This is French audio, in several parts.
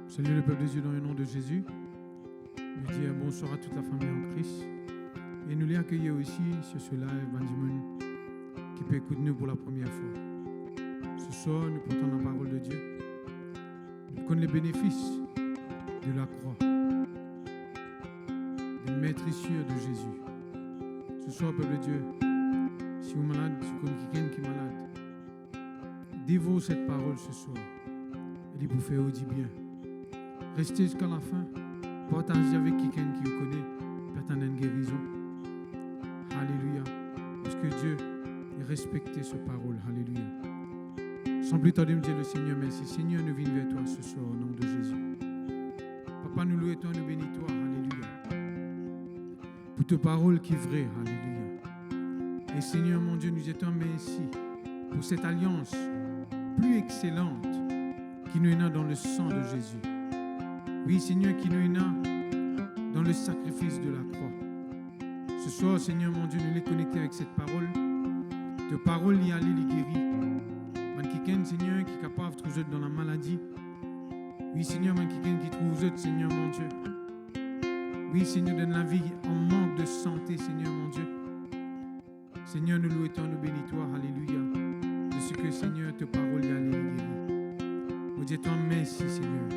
Salut le peuple de Dieu dans le nom de Jésus. Je dis bonsoir à toute la famille en Christ. Et nous les accueillir aussi sur ce live, Bandimoun, qui peut écouter nous pour la première fois. Ce soir, nous portons la parole de Dieu. Nous connaissons les bénéfices de la croix, des maîtrissures de Jésus. Ce soir, peuple de Dieu, si vous êtes malade, si vous connaissez quelqu'un qui est malade, dévore cette parole ce soir. Et vous faire du bien. Restez jusqu'à la fin. Partagez avec quelqu'un qui vous connaît. Peut-être une guérison. Alléluia. Parce que Dieu respecte cette parole. Alléluia. Sans plus tarder, me dire le Seigneur merci. Seigneur, nous venons vers toi ce soir au nom de Jésus. Papa, nous louons toi, nous bénissons toi. Alléluia. Pour ta parole qui est vraie. Alléluia. Et Seigneur, mon Dieu, nous étions merci pour cette alliance plus excellente qui nous est dans le sang de Jésus. Oui, Seigneur, qui nous est dans le sacrifice de la croix. Ce soir, Seigneur, mon Dieu, nous les connecter avec cette parole. De parole, y aller, les guérir. Quelqu'un, Seigneur, qui est capable de trouver dans la maladie. Oui, Seigneur, quelqu'un qui trouve, Seigneur, mon Dieu. Oui, Seigneur, donne la vie en manque de santé, Seigneur, mon Dieu. Seigneur, nous louons, nous bénissons toi, alléluia. De ce que, Seigneur, ta parole y aller, les guérir. Nous disons merci, Seigneur.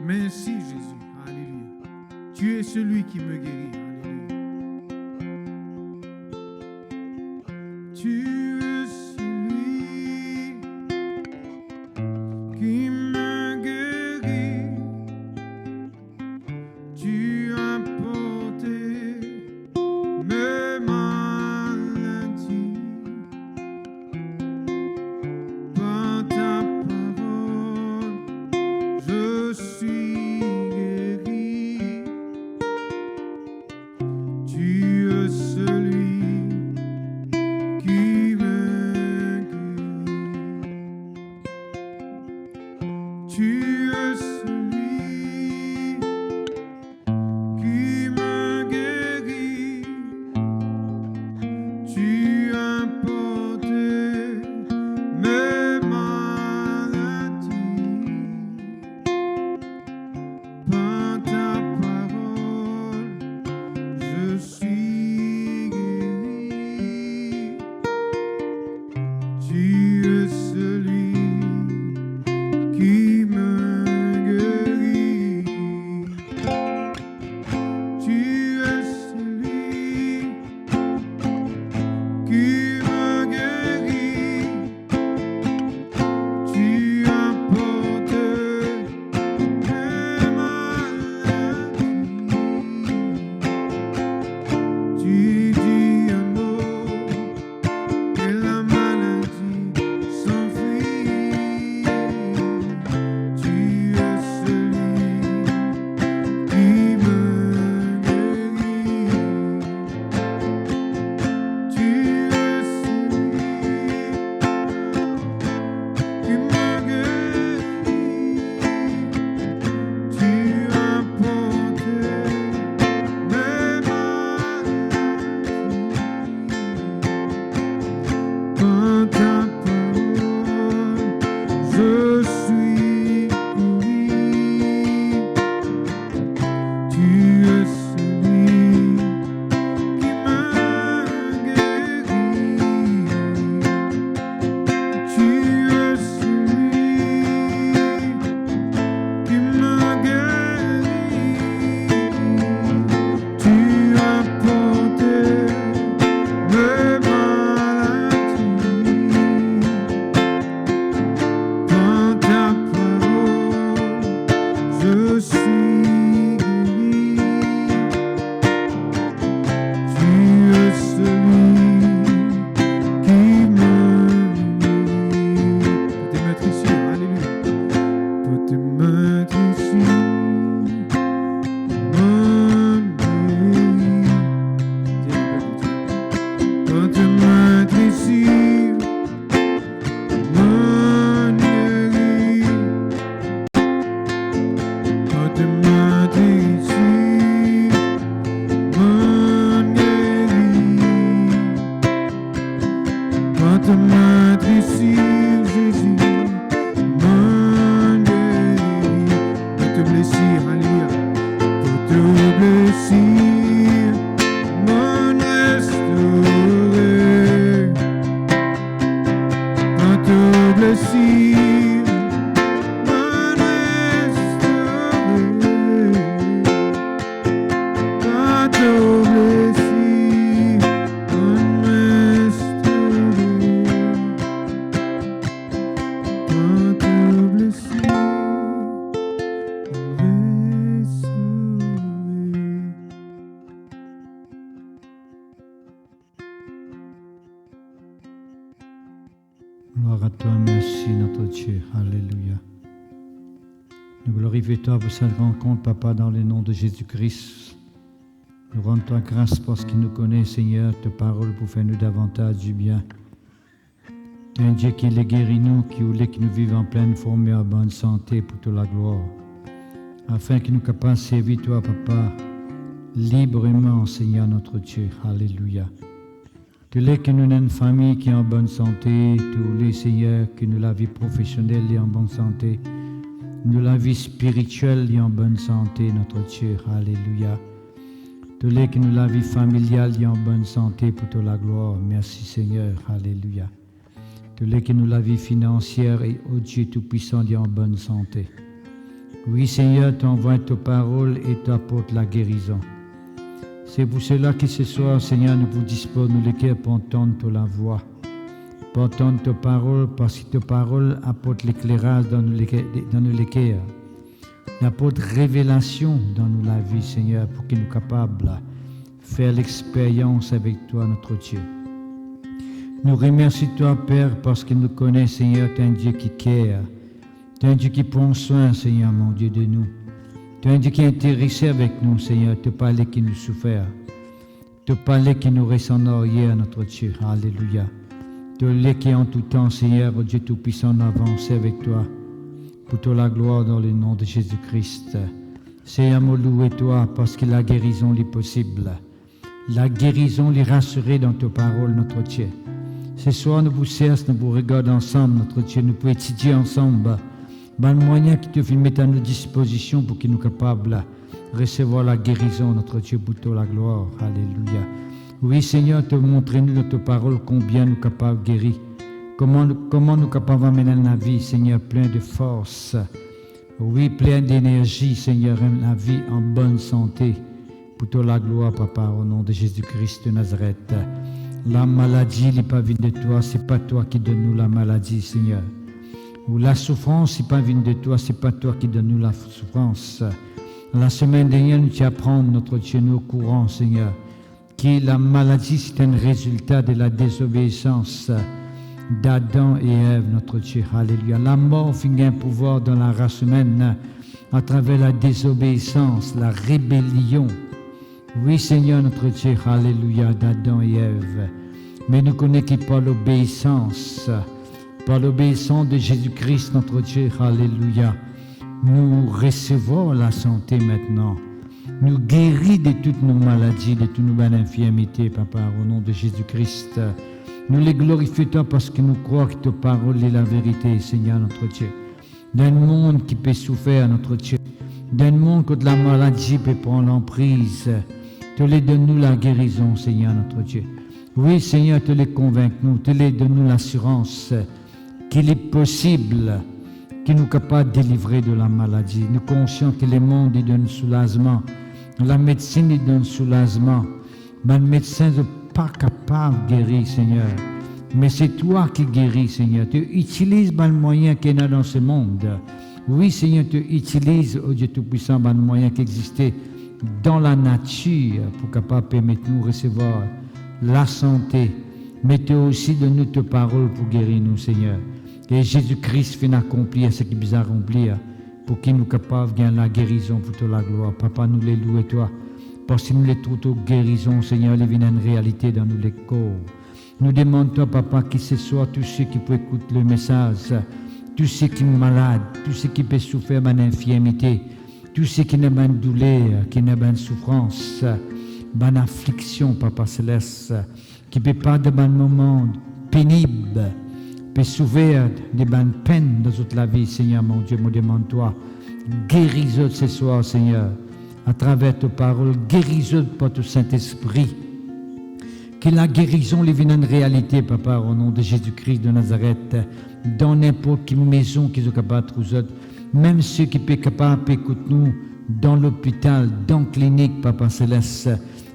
Merci, Jésus. Alléluia. Tu es celui qui me guérit. Alléluia. Tu es celui qui me guérit. Tu as porté mes maladies. Par ta parole, je suis guéri. Tu es celui qui me guérit. Tu as porté mes maladies. Par ta parole, je suis guéri. Tu es celui qui me guérit. Tu es celui qui me guérit. Tu as porté mes maladies. Tu dis un mot et la maladie s'enfuit. Tu es celui qui me guérit. Tu es celui qui me guérit. Tu as porté mes maladies. Par ta parole, je suis guéri. Tu es celui qui me guérit. Tu es celui qui me guérit. Tu as porté mes maladies. Par ta parole, je suis guéri. Tu es celui qui me guérit. Peut te mettre ici, alléluia. Peut te mettre ici, mon guéri. Peut te mettre ici, mon guéri. Peut te mettre ici, mon guéri. Peut te mettre ici, Jésus, mon guéri. Peut te blessir, alléluia. Peut te blessir, mon restaurer. Peut te blessir, mon restaurer. Peut te blessir, mon restaurer. Peut te blessir, mon restaurer. Gloire à toi, merci notre Dieu. Alléluia. Nous glorifions toi pour cette rencontre, Papa, dans le nom de Jésus-Christ. Nous rendons toi grâce parce qu'il nous connaît, Seigneur, ta parole pour faire nous davantage du bien. Tu es un Dieu qui les guérit nous, qui voulait que nous vivions en pleine forme et en bonne santé pour toute la gloire. Afin que nous capables de servir toi, Papa, librement, Seigneur notre Dieu. Alléluia. Tu voulais que nous ayons une famille qui est en bonne santé. Tu voulais, Seigneur, que nous la vie professionnelle est en bonne santé. Nous la vie spirituelle est en bonne santé, notre Dieu. Alléluia. Tu voulais que nous la vie familiale est en bonne santé pour toute la gloire. Merci, Seigneur. Alléluia. Tu voulais que nous la vie financière et, ô Dieu Tout-Puissant, est en bonne santé. Oui, Seigneur, tu envoies ta parole et tu apportes la guérison. C'est pour cela que ce soir, Seigneur, nous vous disposons les cœurs pour entendre la voix, pour entendre ta parole, parce que ta parole apporte l'éclairage dans nos cœurs, apporte révélation dans nous la vie, Seigneur, pour que nous soyons capables de faire l'expérience avec toi, notre Dieu. Nous remercions toi, Père, parce que nous connaissons, Seigneur, tu es un Dieu qui care, tu es un Dieu qui prend soin, Seigneur, mon Dieu, de nous. Tu es un Dieu qui est intéressé avec nous, Seigneur. Tu parlais qui nous souffert. Tu parlais qui nous reste en arrière, notre Dieu. Alléluia. Tu es qui en tout temps, Seigneur, Dieu Tout-Puissant, avance avec toi. pour toute la gloire dans le nom de Jésus-Christ. Seigneur, me louer toi parce que la guérison est possible. La guérison est rassurée dans ta parole, notre Dieu. Ce soir, nous vous cherchons, nous vous regardons ensemble, notre Dieu. Nous pouvons étudier ensemble. Le moyen qui te fait mettre à nos dispositions pour que nous soyons capables de recevoir la guérison, notre Dieu, pour toute la gloire. Alléluia. Oui, Seigneur, te montre-nous dans ta parole combien nous sommes capables de guérir. Comment nous sommes capables d'amener la vie, Seigneur, plein de force. Oui, plein d'énergie, Seigneur, la vie en bonne santé. Pour toute la gloire, Papa, au nom de Jésus-Christ de Nazareth. La maladie n'est pas venue de toi, ce n'est pas toi qui donne nous la maladie, Seigneur. Ou la souffrance n'est pas venue de toi, ce n'est pas toi qui donne nous la souffrance. La semaine dernière, nous t'apprendre, notre Dieu, nous au courant, Seigneur, que la maladie, c'est un résultat de la désobéissance d'Adam et Ève, notre Dieu. Alléluia. La mort finit un pouvoir dans la race humaine à travers la désobéissance, la rébellion. Oui, Seigneur, notre Dieu, alléluia, d'Adam et Ève. Mais nous connaissons par l'obéissance de Jésus-Christ, notre Dieu, alléluia. Nous recevons la santé maintenant. Nous guéris de toutes nos maladies, de toutes nos infirmités, Papa, au nom de Jésus-Christ. Nous les glorifions parce que nous croyons que ta parole est la vérité, Seigneur, notre Dieu. D'un monde qui peut souffrir, notre Dieu. D'un monde que la maladie peut prendre l'emprise. Tu les donnes-nous la guérison, Seigneur, notre Dieu. Oui, Seigneur, tu les convaincs-nous, tu les donnes-nous l'assurance qu'il est possible qu'il nous capable de délivrer de la maladie. Nous sommes conscients que le monde il donne soulagement, la médecine il donne soulagement. Mais le médecin n'est pas capable de guérir, Seigneur. Mais c'est toi qui guéris, Seigneur. Tu utilises le moyen qu'il y a dans ce monde. Oui, Seigneur, tu utilises, oh Dieu Tout-Puissant, le moyen qui existait dans la nature pour capable permettre nous recevoir la santé. Mais tu aussi donne-nous ta parole pour guérir nous, Seigneur. Et Jésus-Christ fait accomplir ce qu'il a accompli pour qu'il nous capable de gagner la guérison pour toute la gloire. Papa, nous les louons toi. Parce que nous les trouvons guérison, Seigneur, les viennent en réalité dans nous les corps. Nous demandons, Papa, que ce soit tous ceux qui peuvent écouter le message, tous ceux qui sont malades, tous ceux qui peuvent souffrir d'une infirmité, tous ceux qui n'ont pas de douleur, qui n'ont pas de souffrance, d'une affliction, Papa Céleste, qui ne peut pas de bon moment pénible, peut souffrir de bonnes peines dans toute la vie, Seigneur, mon Dieu, me demande-toi, guéris-eux ce soir, Seigneur, à travers ta parole, guéris-eux par ton Saint-Esprit. Que la guérison les vienne en réalité, Papa, au nom de Jésus-Christ de Nazareth, dans n'importe quelle maison qu'ils sont capables de trouver, même ceux qui sont capables d'écouter nous dans l'hôpital, dans la clinique, Papa Céleste,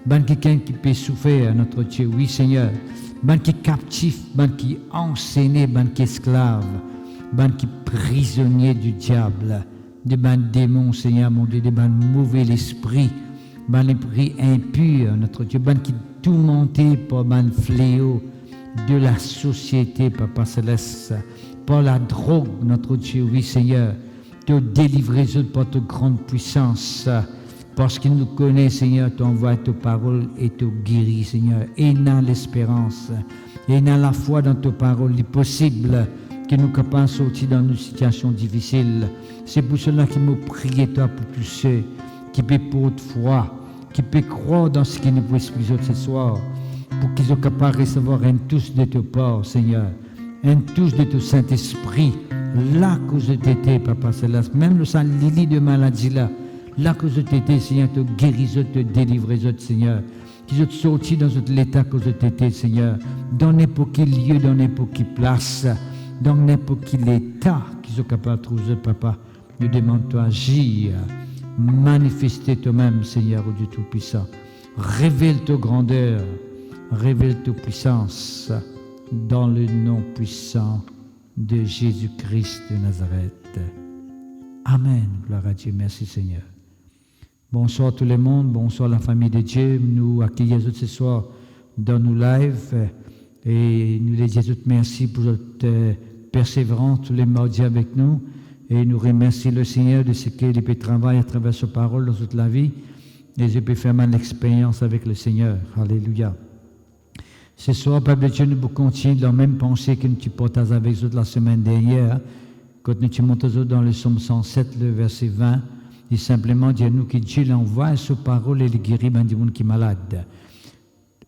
ben quelqu'un qui peut souffrir, notre Dieu, oui Seigneur, ben qui est captif, ben qui est enseigné, ben qui est esclave, ben qui est prisonnier du diable, de ben démons, Seigneur, mon Dieu, de ben mauvais esprit, ben l'esprit impur, notre Dieu, ben qui est tourmenté par ben fléau de la société, Papa Céleste, par la drogue, notre Dieu, oui Seigneur, te délivrer par ta grande puissance, parce qu'il nous connaît, Seigneur, tu envoies ta parole et te guéris, Seigneur, et dans l'espérance, et dans la foi dans ta parole, il est possible que nous capables de sortir dans nos situations difficiles. C'est pour cela qu'il me prie, toi, pour tous ceux qui peuvent porter foi, qui peuvent croire dans ce qui nous explique ce soir, pour qu'ils soient capables de recevoir un touche de ta part, Seigneur, un touche de ton Saint-Esprit, là que je t'étais, Papa Céleste, même le sang lili de maladie là, là que je t'étais, Seigneur, te guéris, te délivrer, Seigneur, qu'ils soient sortis dans l'état que je t'étais, Seigneur, dans n'importe quel lieu, dans n'importe quelle place, dans n'importe quel état qu'ils soient capables de trouver, Papa. Nous demandons agir, manifester toi-même, Seigneur, au Dieu Tout-Puissant. Révèle ta grandeur, révèle ta puissance dans le nom puissant de Jésus-Christ de Nazareth. Amen. Gloire à Dieu. Merci, Seigneur. Bonsoir tout le monde. Bonsoir la famille de Dieu. Nous accueillons ce soir dans nos lives et nous les disons merci pour votre persévérance tous les mardis avec nous. Et nous remercions le Seigneur de ce qu'il peut travailler à travers sa parole dans toute la vie. Et je peux faire mon expérience avec le Seigneur. Alléluia. Ce soir, Père de Dieu, nous continuons dans la même pensée que nous partagé avec vous la semaine dernière. Quand nous montrons dans le psaume 107, le verset 20, il simplement dit à nous que Dieu l'envoie sous parole et il guérit des gens qui sont malades.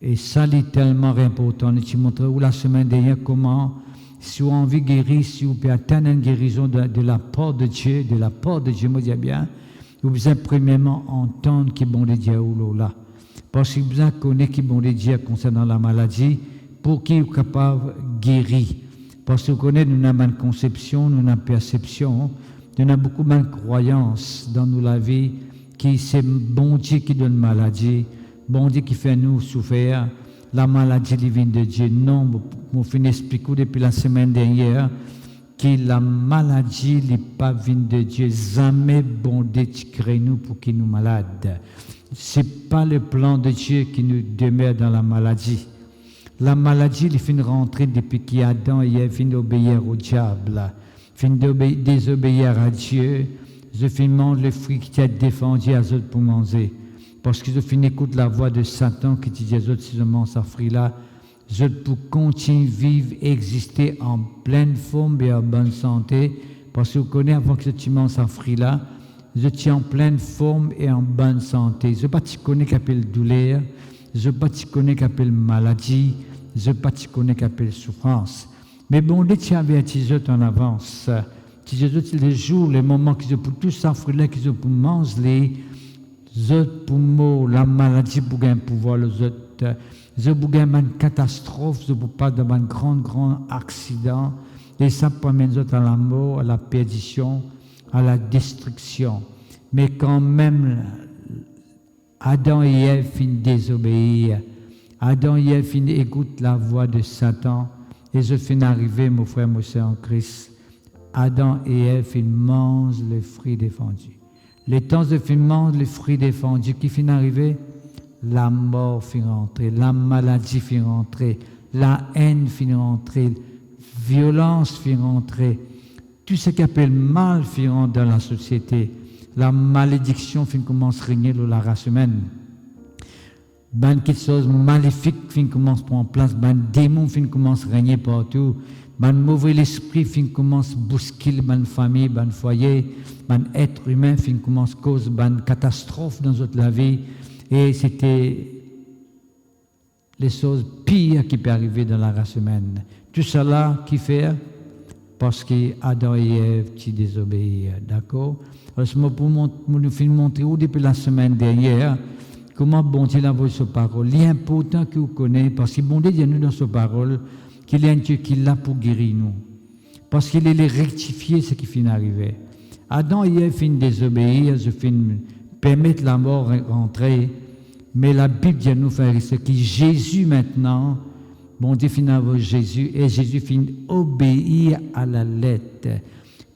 Et ça, c'est tellement important. Nous montrons la semaine dernière comment, si vous avez envie de guérir, si vous pouvez atteindre une guérison de la part de Dieu, moi je dis bien, vous devez premièrement entendre qui bon de Dieu ou là. Parce que vous devez connaître qui bon de Dieu concernant la maladie pour qu'il soit capable de guérir. Parce que vous connaissez, nous avons une conception, nous avons une perception, nous avons beaucoup de croyances dans la vie qui c'est bon Dieu qui donne maladie, bon Dieu qui fait nous souffrir, la maladie vient de Dieu. Non, je finis d'expliquer depuis la semaine dernière que la maladie n'est pas venue de Dieu. Jamais bon Dieu qui crée nous pour qu'il nous malade. Ce n'est pas le plan de Dieu qui nous demeure dans la maladie. La maladie, il finit de rentrer depuis qu'Adam et Ève finissent d'obéir au diable, finissent de désobéir à Dieu, ils finissent de manger le fruit qui a défendu à eux pour manger. Parce qu'ils finissent d'écouter la voix de Satan qui dit à eux, si je mange ce fruit-là, je pour continuer à vivre, exister en pleine forme et en bonne santé. Parce que vous connaissez, avant que tu manges ce fruit-là, je suis en pleine forme et en bonne santé. Je ne sais pas si tu connais qu'à appelle douleur, je ne sais pas si tu connais qu'à appelle maladie, je ne sais pas si tu connais qu'à appelle souffrance. Mais bon, dès que tu avertis en avance, tu dis les jours, les moments qu'ils ont pour tout ça, fruit-là qu'ils ont pour manger, les autres pour mort, la maladie pour gagner pouvoir, les autres, ils pour gagner une catastrophe, ils pour pas de un grand accident, et ça pour amener les autres à la mort, à la perdition, à la destruction. Mais quand même, Adam et Ève finissent désobéir. Adam et Ève finissent écoutent la voix de Satan. Et je finis d'arriver, mon frère, mon soeur en Christ. Adam et Ève ils mangent les fruits défendus. Les temps de finir mangent les fruits défendus. Qui finit d'arriver? La mort finit rentrer, la maladie finit rentrer, la haine finit rentrer, violence finit rentrer. Tout ce qu'on appelle mal finit rentrer dans la société. La malédiction commence à régner dans la race humaine. Quelque chose de maléfique commence à prendre place. Démon commence à régner partout. Mauvais esprit commence à bousculer la famille, le foyer. Être humain commence à causer une catastrophe dans notre vie. Et c'était les choses pires qui peuvent arriver dans la race humaine. Tout cela qui fait parce qu'Adam et Ève ont désobéi. D'accord? Alors, pour nous montrer depuis la semaine dernière comment bon Dieu a envoyé sa parole. L'important que vous connaissez, parce que bon Dieu dit à nous dans sa parole qu'il est un Dieu qui est là pour guérir nous. Parce qu'il est rectifier ce qui finit d'arriver. Adam et Ève finissent désobéir, ils finissent permettre la mort de rentrer. Mais la Bible dit à nous faire ce qui Jésus maintenant, bon Dieu finit avec Jésus, et Jésus finit obéir à la lettre.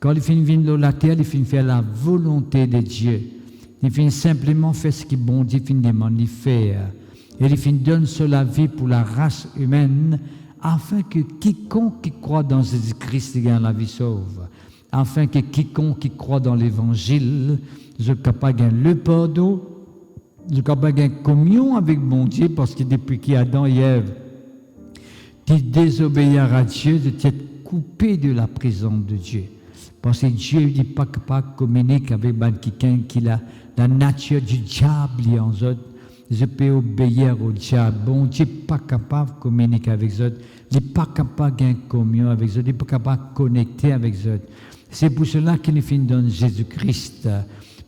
Quand il finit venir sur la terre, il finit faire la volonté de Dieu. Il finit simplement faire ce que bon Dieu finit demander de faire. Et il finit donner sur la vie pour la race humaine, afin que quiconque qui croit dans Jésus-Christ gagne la vie sauve. Afin que quiconque qui croit dans l'Évangile soit capable de gagner le pardon, soit capable de gagner communion avec bon Dieu, parce que depuis qu'Adam et Ève qui désobéirent à Dieu, de être coupé de la présence de Dieu. Parce que Dieu n'est pas capable de communiquer avec quelqu'un qui a la nature du diable en eux. Je peux obéir au diable. Bon Dieu n'est pas capable de communiquer avec eux. Il n'est pas capable de gagner communion avec eux. Il n'est pas capable de connecter avec eux. C'est pour cela qu'il nous donne Jésus-Christ.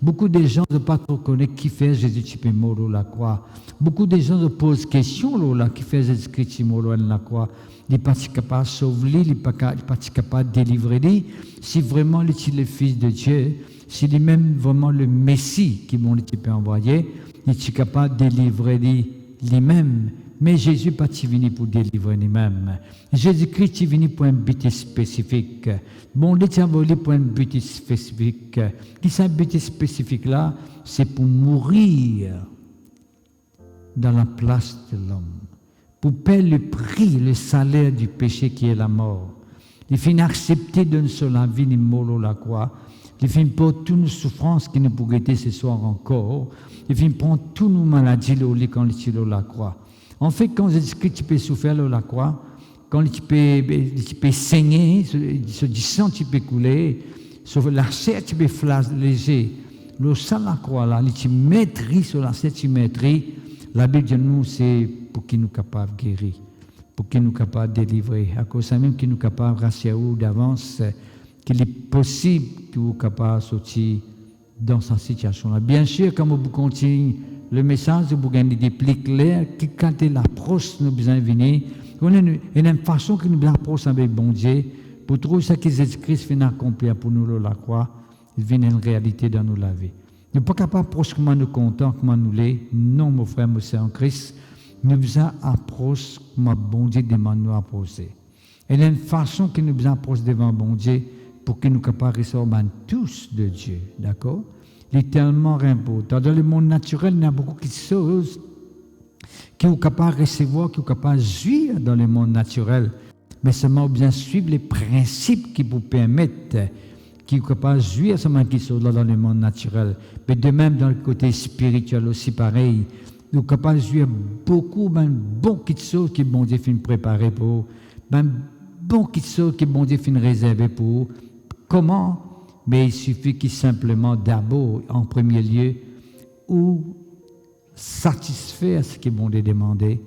Beaucoup de gens ne pas trop connaître qui fait Jésus qui est mort sur la croix. Beaucoup de gens se posent question là, qui fait Jésus qui est mort sur la croix. Il n'est pas capable de sauver, il n'est pas capable de délivrer. Si vraiment il est le Fils de Dieu, s'il est même vraiment le Messie qui peut envoyer, il est capable de délivrer lui-même. Mais Jésus n'est pas venu pour délivrer lui-même. Jésus-Christ est venu pour un but spécifique. Bon, Dieu a volé pour un but spécifique. Qui c'est un but spécifique là? C'est pour mourir dans la place de l'homme. Pour payer le prix, le salaire du péché qui est la mort. Il finit accepter de nous sur la vie, ni mort la croix. Il finit pour toutes nos souffrances qui nous pourraient être ce soir encore. Il finit prendre toutes nos maladies quand il est sur la croix. En fait, quand Jésus-Christ peut souffrir sur la croix, quand tu peux saigner, du sang tu peux couler, sauf la chair tu peux flageller. Le sang la croix là, tu maîtrises sur la chair, tu maîtrises. La Bible dit nous, c'est pour qu'il nous capable de guérir, pour qu'il nous capable de délivrer. À cause de même qu'il nous capable de rassurer d'avance, qu'il est possible qu'il nous capable de sortir dans cette situation-là. Bien sûr, quand vous continuez le message, vous gagnez des plis clairs, qui quand l'approche nous besoin de venir, on a une façon que nous approche avec bon Dieu, pour trouver ce que Jésus-Christ vient accomplir pour nous la croix, il vient une réalité dans nos vie. Nous ne sommes pas capables d'approcher comment nous comptons, comment nous l'est. Non, mon frère, mon sœur en Christ, nous besoin approcher comment bon Dieu demande nous approcher. Et il y a une façon que nous besoin approcher devant bon Dieu pour que nous soyons capables de recevoir tous de Dieu. D'accord? Il est tellement important. Dans le monde naturel, il y a beaucoup de choses qui sont capables de recevoir, qui sont capables de jouir dans le monde naturel. Mais seulement bien suivre les principes qui vous permettent, qui sont capables de jouir seulement qui sont là dans le monde naturel. Mais de même, dans le côté spirituel aussi, pareil. Nous sommes capables de jouir beaucoup, ben, bon petites choses que bon Dieu finit préparer pour vous. Ben, bon petites choses que bon Dieu finit réserver pour vous. Comment? Mais il suffit qu'il simplement d'abord, en premier lieu, ou satisfaire ce que bon Dieu demandé,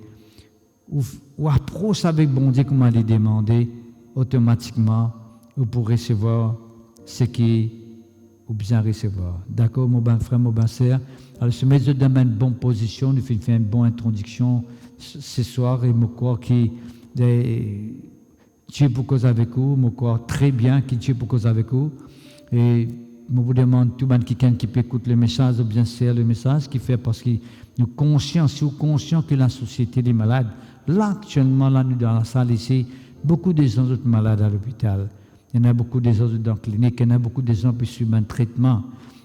ou approche avec bon Dieu comme il est demandé, automatiquement, ou pour recevoir ce qui ou bien recevoir. D'accord, mon bon frère, mon bon sœur? Alors, je mets dans une bonne position, nous faisons une bonne introduction ce soir, et mon corps qui Dieu pour cause avec vous, mon corps très bien, qui Dieu pour cause avec vous. Et je vous demande, tout le monde qui peut écouter le message, ou bien c'est le message, qui fait parce que nous sommes conscients que la société est malade. Là, actuellement, là, nous dans la salle ici, beaucoup de gens sont malades à l'hôpital. Il y en a beaucoup de gens dans la clinique, il y en a beaucoup de gens qui suivent un traitement.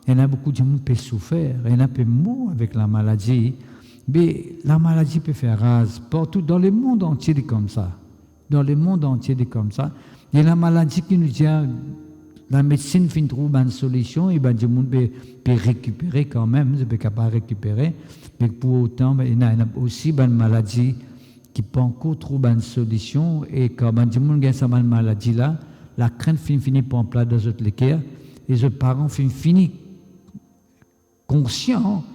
Il y en a beaucoup de gens qui peuvent souffrir, il y en a qui peuvent mourir avec la maladie. Mais la maladie peut faire rase partout, dans le monde entier, c'est comme ça. Dans le monde entier, c'est comme ça. Il y a la maladie qui nous dit, la médecine finit trouver une solution, et ben, tout le monde peut récupérer quand même, il peut capable de récupérer. Mais pour autant, ben, il y a aussi une maladie qui peut encore trouver une solution, et quand ben, tout le monde a cette maladie-là, la crainte finit par en plat dans les équerres, et les parents finissent conscients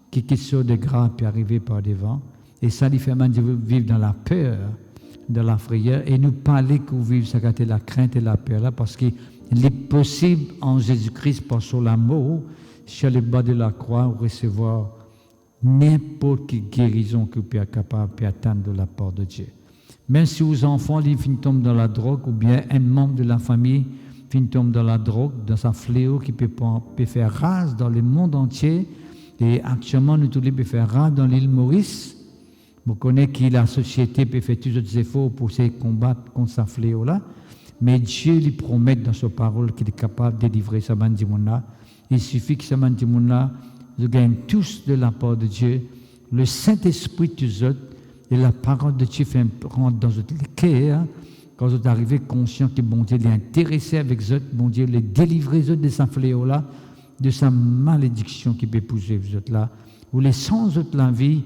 que quelque chose de grave peut arriver par devant, et ça lui fait vivre dans la peur, dans la frayeur, et nous parler que vous vivez ça la crainte et la peur là, parce qu'il est possible en Jésus-Christ, par son l'amour, sur le bas de la croix, recevoir n'importe quelle guérison que vous pouvez être capable d'atteindre de la part de Dieu. Même si vos enfants tombent dans la drogue, ou bien un membre de la famille tombe dans la drogue, dans un fléau qui peut faire rase dans le monde entier, et actuellement nous tous les peut faire rase dans l'île Maurice. Vous connaissez que la société peut faire tous les efforts pour se combattre contre ce fléau-là, mais Dieu lui promet dans sa parole qu'il est capable de délivrer ce monde-là. Il suffit que ce monde-là, nous gagnons tous de la part de Dieu, le Saint-Esprit tous autres, et la parole de Dieu fait rentrer dans votre cœur. Quand vous arrivez conscient que bon Dieu est intéressé avec vous, bon Dieu les délivrer de ce fléau-là, de sa malédiction qui peut pousser vous là, ou les sans autres la vie,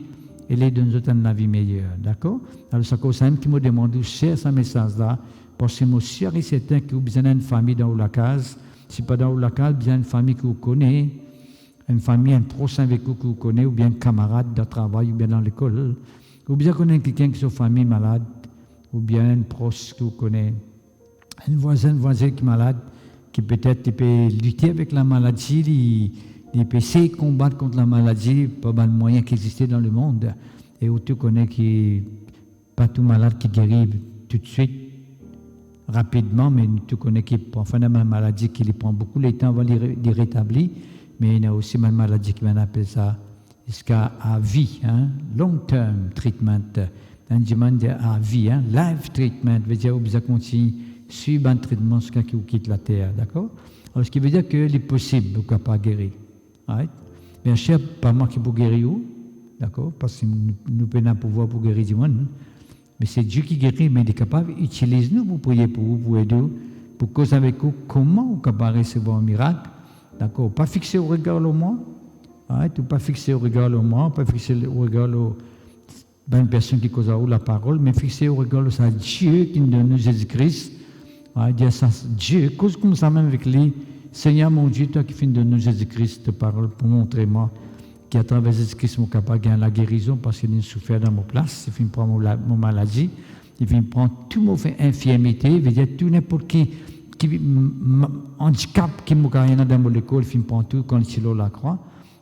et les donne autres la vie meilleure. D'accord? Alors, c'est comme ça qui me demande de chercher ce message-là, parce que moi, sûr et certain que vous avez besoin d'une famille dans la case. Si pas dans la case, bien une famille que vous connaissez, une famille, un prochain avec vous que vous connaissez, ou bien un camarade de travail, ou bien dans l'école, ou bien connaissez quelqu'un qui est une famille malade, ou bien un proche que vous connaissez, un voisin qui est malade, qui peut-être peut lutter avec la maladie, il peut essayer de combattre contre la maladie, pas mal de moyens qui existent dans le monde, et où tu connais qui pas tout malade qui guérit tout de suite, rapidement, mais tu connais qui prend une maladie qui lui prend beaucoup de temps avant de rétablir, mais il y a aussi une maladie qui va appeler ça jusqu'à vie, hein, long-term treatment, un demande à vie, hein, life treatment, veut dire que vous continuez suivre un traitement jusqu'à ce que vous quittez la terre, d'accord? Alors, ce qui veut dire qu'il est possible, vous ne pas guérir. Right? Bien sûr, pas moi qui peux guérir, d'accord? Parce que nous pouvons pouvoir pour guérir du monde. Mais c'est Dieu qui guérit, mais il est capable d'utiliser nous pour prier pour vous, pour aider vous, pour causer avec vous comment vous êtes capable de recevoir un miracle. D'accord? Pas fixer au regard au moi. Right? Ou pas fixer au regard au moi, pas fixer au regard ben une personne qui cause à vous la parole, mais fixez au regard de ça Dieu qui nous donne Jésus-Christ. Dire ça, Dieu, cause comme ça même avec lui, Seigneur mon Dieu, toi qui finis de nous Jésus-Christ, ta parole pour montrer moi qu'à travers Jésus-Christ, je suis capable de gagner la guérison parce qu'il a souffert dans mon place, il finit prendre mon maladie, il finit prendre tout mon infirmité, il veut dire tout n'importe qui handicap qui m'a gagné dans mon école, il finit prendre tout quand il est sur la croix.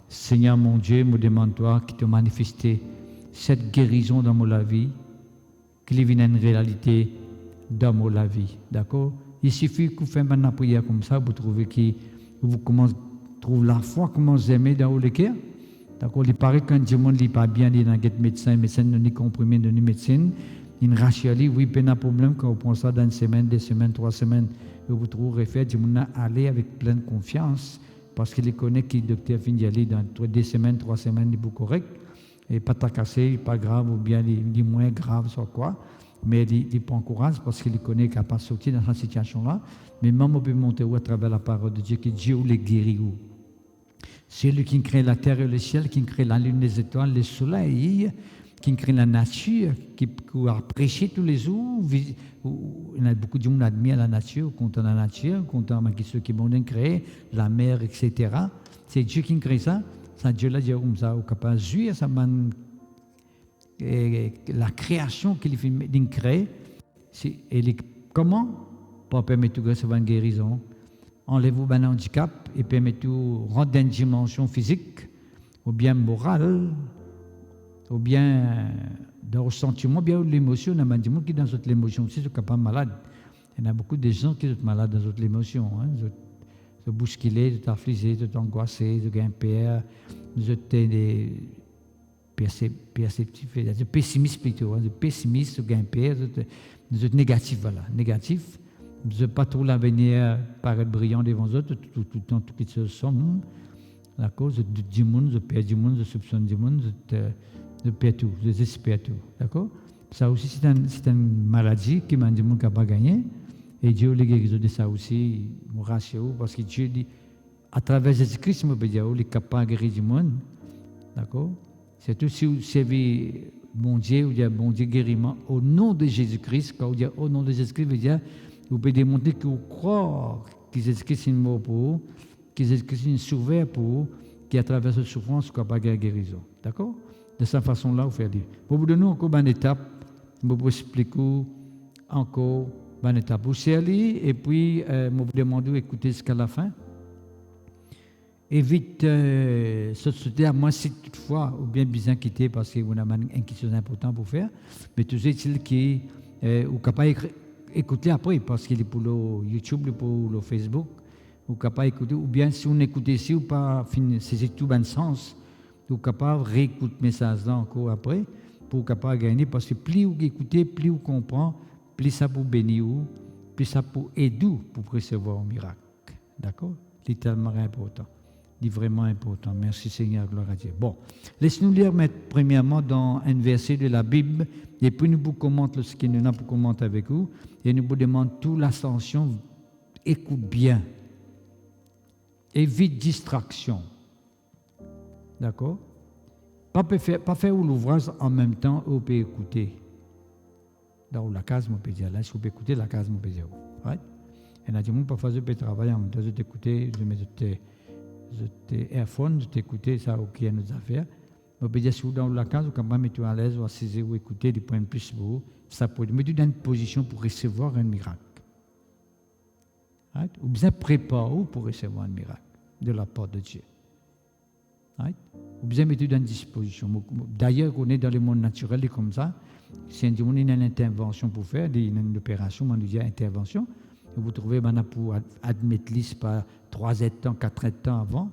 Seigneur mon Dieu, me demande-toi qui te manifester cette guérison dans mon vie, qu'il vienne une réalité dans mon vie. D'accord? Il suffit que vous fassiez une prière comme ça, vous trouvez que vous trouvez la foi, commencez à aimer dans le cœur. D'accord? Il paraît qu'un monde n'est pas bien, il y a un médecin, ni comprimé, ni médecine. Il y a une oui, il y a un problème quand vous prenez ça dans une semaine, 2 semaines, 3 semaines, et vous trouvez fait, il y a aller avec pleine confiance. Parce qu'il connaît que le docteur finit d'y aller dans 2 semaines, 3 semaines, il est correct. Et pas cassé, pas grave, ou bien il est moins grave sur quoi. Mais il prend courage parce qu'il connaît qu'il n'a pas sorti dans cette situation-là. Mais même on peut monter à travers la parole de Dieu, que Dieu les guérit. C'est lui qui crée la terre et le ciel, qui crée la lune, les étoiles, le soleil, qui crée la nature, qui a prêché tous les jours. Il y a beaucoup de gens qui admirent la nature, content de la nature, content de ceux qui vont créer, la mer, etc. C'est Dieu qui crée ça. Ça Dieu l'a dit comme ça, au capable de jouir, ça la création qu'il crée. Comment? Pour permettre de recevoir une guérison. Enlève-vous un handicap et permettre de rendre une dimension physique, ou bien morale, ou bien de ressentiment, bien de l'émotion. Il y a des gens qui dans cette émotion aussi sont capables malades. Il y a beaucoup de gens qui sont malades dans cette émotion. Ils sont bousculés, ils sont affligés, ils sont angoissés, ils ont peur, ils sont des perceptifs, des pessimistes plutôt, des pessimistes, ils ont peur, ils sont négatifs, voilà, négatifs. Ils n'ont pas trop l'avenir paraître brillant devant eux, tout le temps, tout ce qu'ils sont. La cause du monde, de peur du monde, de soupçon du monde, de peur tout, de désespère tout. D'accord? Ça aussi, c'est une maladie qui m'a dit que je n'ai pas gagné. Et Dieu les guérit de ça aussi, mon ratio, parce que Dieu dit, à travers Jésus-Christ, je peux dire, il est capable de guérir du monde. D'accord? C'est tout si vous servez bon Dieu, ou dire bon Dieu guériment, au nom de Jésus-Christ, quand vous dites au nom de Jésus-Christ, vous dire, vous pouvez démontrer que vous croyez que Jésus-Christ est mort pour vous, que Jésus-Christ est sauveur pour vous, qu'à travers cette souffrance, vous êtes capable de guérison. D'accord? De cette façon-là, vous faites dire. Pour vous donner encore une étape, je vous expliquer encore une étape. Vous servez et puis, je vous demande d'écouter jusqu'à la fin. Évite se dire, moi, si toutefois, ou bien besoin quitter parce que vous avez une chose importante pour faire, mais toujours est-il que vous êtes capable d'écouter après, parce qu'il est pour le YouTube, pour le Facebook, vous êtes capable d'écouter, ou bien si vous n'écoutez ici, ou pas, c'est tout dans le sens, vous êtes capable de réécouter le message là encore après, pour être capable de gagner, parce que plus vous écoutez, plus vous comprenez, plus ça pour bénir, plus ça pour aider pour recevoir un miracle. D'accord? C'est tellement important. C'est vraiment important. Merci Seigneur, gloire à Dieu. Bon, laissez-nous lire premièrement dans un verset de la Bible, et puis nous vous commentons ce qu'il nous a pour commenter avec vous, et nous vous demandons toute l'attention, écoute bien, évite distraction. D'accord? Pas faire l'ouvrage en même temps où vous pouvez écouter. Dans la case, on peut dire là, si vous pouvez écouter, la case, on peut dire. Right? Et là, du monde, parfois, je peux travailler en même temps, je t'écouter, je mets tes earphones, je t'écouter, ça, ok, à nos affaires. On peut dire, si vous dans la case, vous pouvez pas mettre à l'aise, ou assiser, ou écouter, des points de plus pour vous. Ça peut mettre dans une position pour recevoir un miracle. Right? Ou bien préparer pour recevoir un miracle de la part de Dieu. Right? Ou bien mettre dans une disposition. D'ailleurs, on est dans le monde naturel, et comme ça, si on a une intervention pour faire, une opération, on dit intervention, vous trouvez pour admettre l'is par 3 temps, 4 temps avant,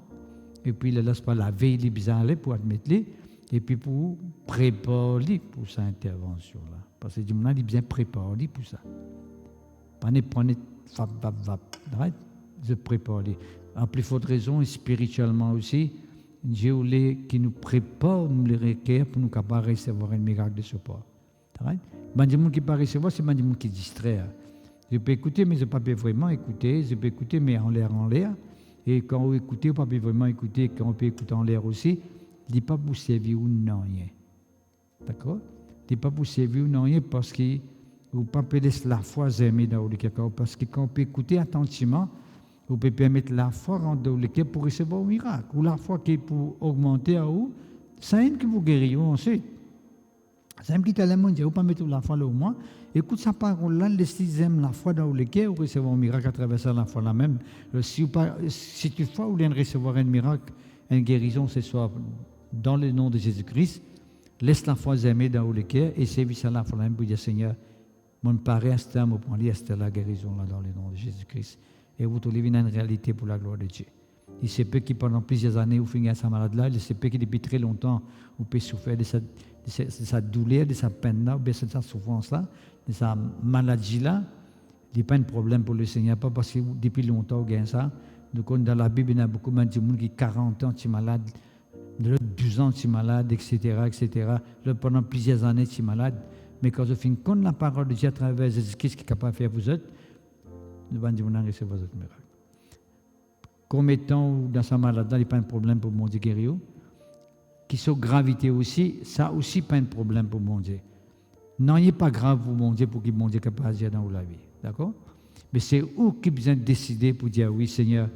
et puis là, c'est pas la veille, les bizarres pour admettre les, et puis pour préparer pour cette intervention-là. Parce que on a bien préparer pour ça. Pas ne prendre right? Je prépare. En plus forte raison, spirituellement aussi, Dieu voulait qui nous prépare, nous les requiert pour nous capables de recevoir un miracle de ce pas. Right? Ben, des gens qui ne peuvent pas recevoir, c'est des gens qui distraient. Je peux écouter, mais je ne peux pas vraiment écouter. Je peux écouter, mais en l'air. Et quand on écoute, on ne peut pas vraiment écouter. Quand on peut écouter en l'air aussi, il ne dit pas pour servir ou non rien. D'accord? Tu n'es pas pour servir, non, parce que vous ne pouvez pas laisser la foi aimer dans le cœur. Parce que quand on peut écouter attentivement, vous pouvez permettre la foi dans le cœur pour recevoir un miracle. Ou la foi qui est pour augmenter à vous, c'est une qui vous guérit ensuite. C'est un qui t'a l'air dire, vous pas mettre la foi là au moins. Écoute sa parole-là, laissez la foi dans le cœur, vous recevez un miracle à travers ça, la foi là même. Si tu crois ou viens recevoir un miracle, une guérison, ce soit dans le nom de Jésus-Christ, laisse la foi aimer dans le cœur et service à la foi là même pour dire Seigneur, mon pari instant, mon point de la guérison là dans le nom de Jésus-Christ. Et vous trouvez une réalité pour la gloire de Dieu. Il se peut que pendant plusieurs années, vous finissez sa maladie-là, il se peut que depuis très longtemps, vous pouvez souffrir de sa douleur, de sa peine-là, de sa souffrance-là, de sa maladie-là. Il n'y a pas de problème pour le Seigneur, pas parce que depuis longtemps, vous gagnez ça. Donc, dans la Bible, il y a beaucoup de gens qui ont 40 ans, qui sont malades, 12 ans, qui sont malades, etc., etc. Pendant plusieurs années, qui sont malades. Mais quand vous finissez contre la parole de Dieu à travers Jésus-Christ qui est capable de faire vous autres, nous allons dire recevoir votre miracle. Comme étant dans sa maladie, il n'y a pas de problème pour mon Dieu guérir. Qui sont gravité aussi, ça aussi pas de problème pour mon Dieu. Non, il n'est pas grave pour mon Dieu pour que mon Dieu soit capable d'agir dans la vie. D'accord? Mais c'est vous qui besoin de décider pour dire oui, Seigneur,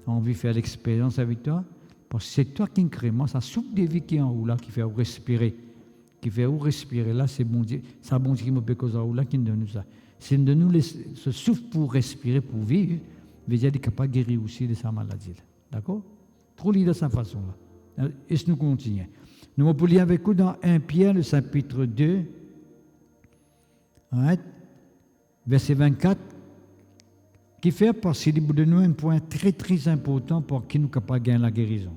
j'ai envie de faire l'expérience avec toi. Parce que c'est toi qui crée. Moi, ça souffle de vie qui est en haut là, qui fait respirer. Qui fait respirer là, c'est bon Dieu. C'est bon Dieu qui me peut causer en haut là, qui nous donne ça. C'est de nous ce souffle pour respirer, pour vivre, veut dire qu'il est capable de guérir aussi de sa maladie. D'accord? Trop lié de cette façon-là. Et nous continuons. Nous allons lire avec vous dans 1 Pierre, le chapitre 2, verset 24, qui fait passer de nous un point très très important pour qui nous capable de gagner la guérison.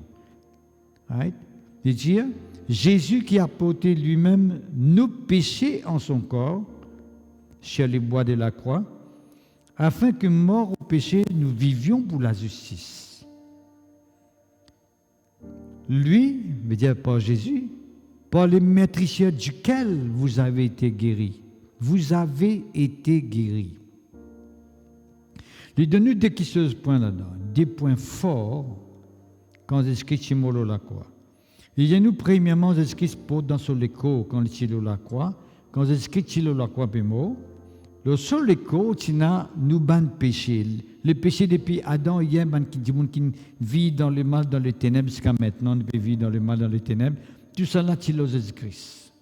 De dire, Jésus qui a porté lui-même nos péchés en son corps, sur les bois de la croix, afin que, morts au péché, nous vivions pour la justice. Lui, veut dire par Jésus, par le meurtrisseur duquel vous avez été guéris. Vous avez été guéris. Il donne deux points là-dedans, des points forts quand Jésus-Christ est mort à la croix. Il y a nous, premièrement, Jésus-Christ porte dans son écho quand il est à la croix. Quand Jésus-Christ est à la croix, est mort. Le seul écho, c'est nous ban péché. Le péché depuis Adam et Ève, qui vit dans le mal, dans les ténèbres, jusqu'à maintenant, nous vivons dans le mal, dans les ténèbres. Tout ça là, c'est Jésus-Christ.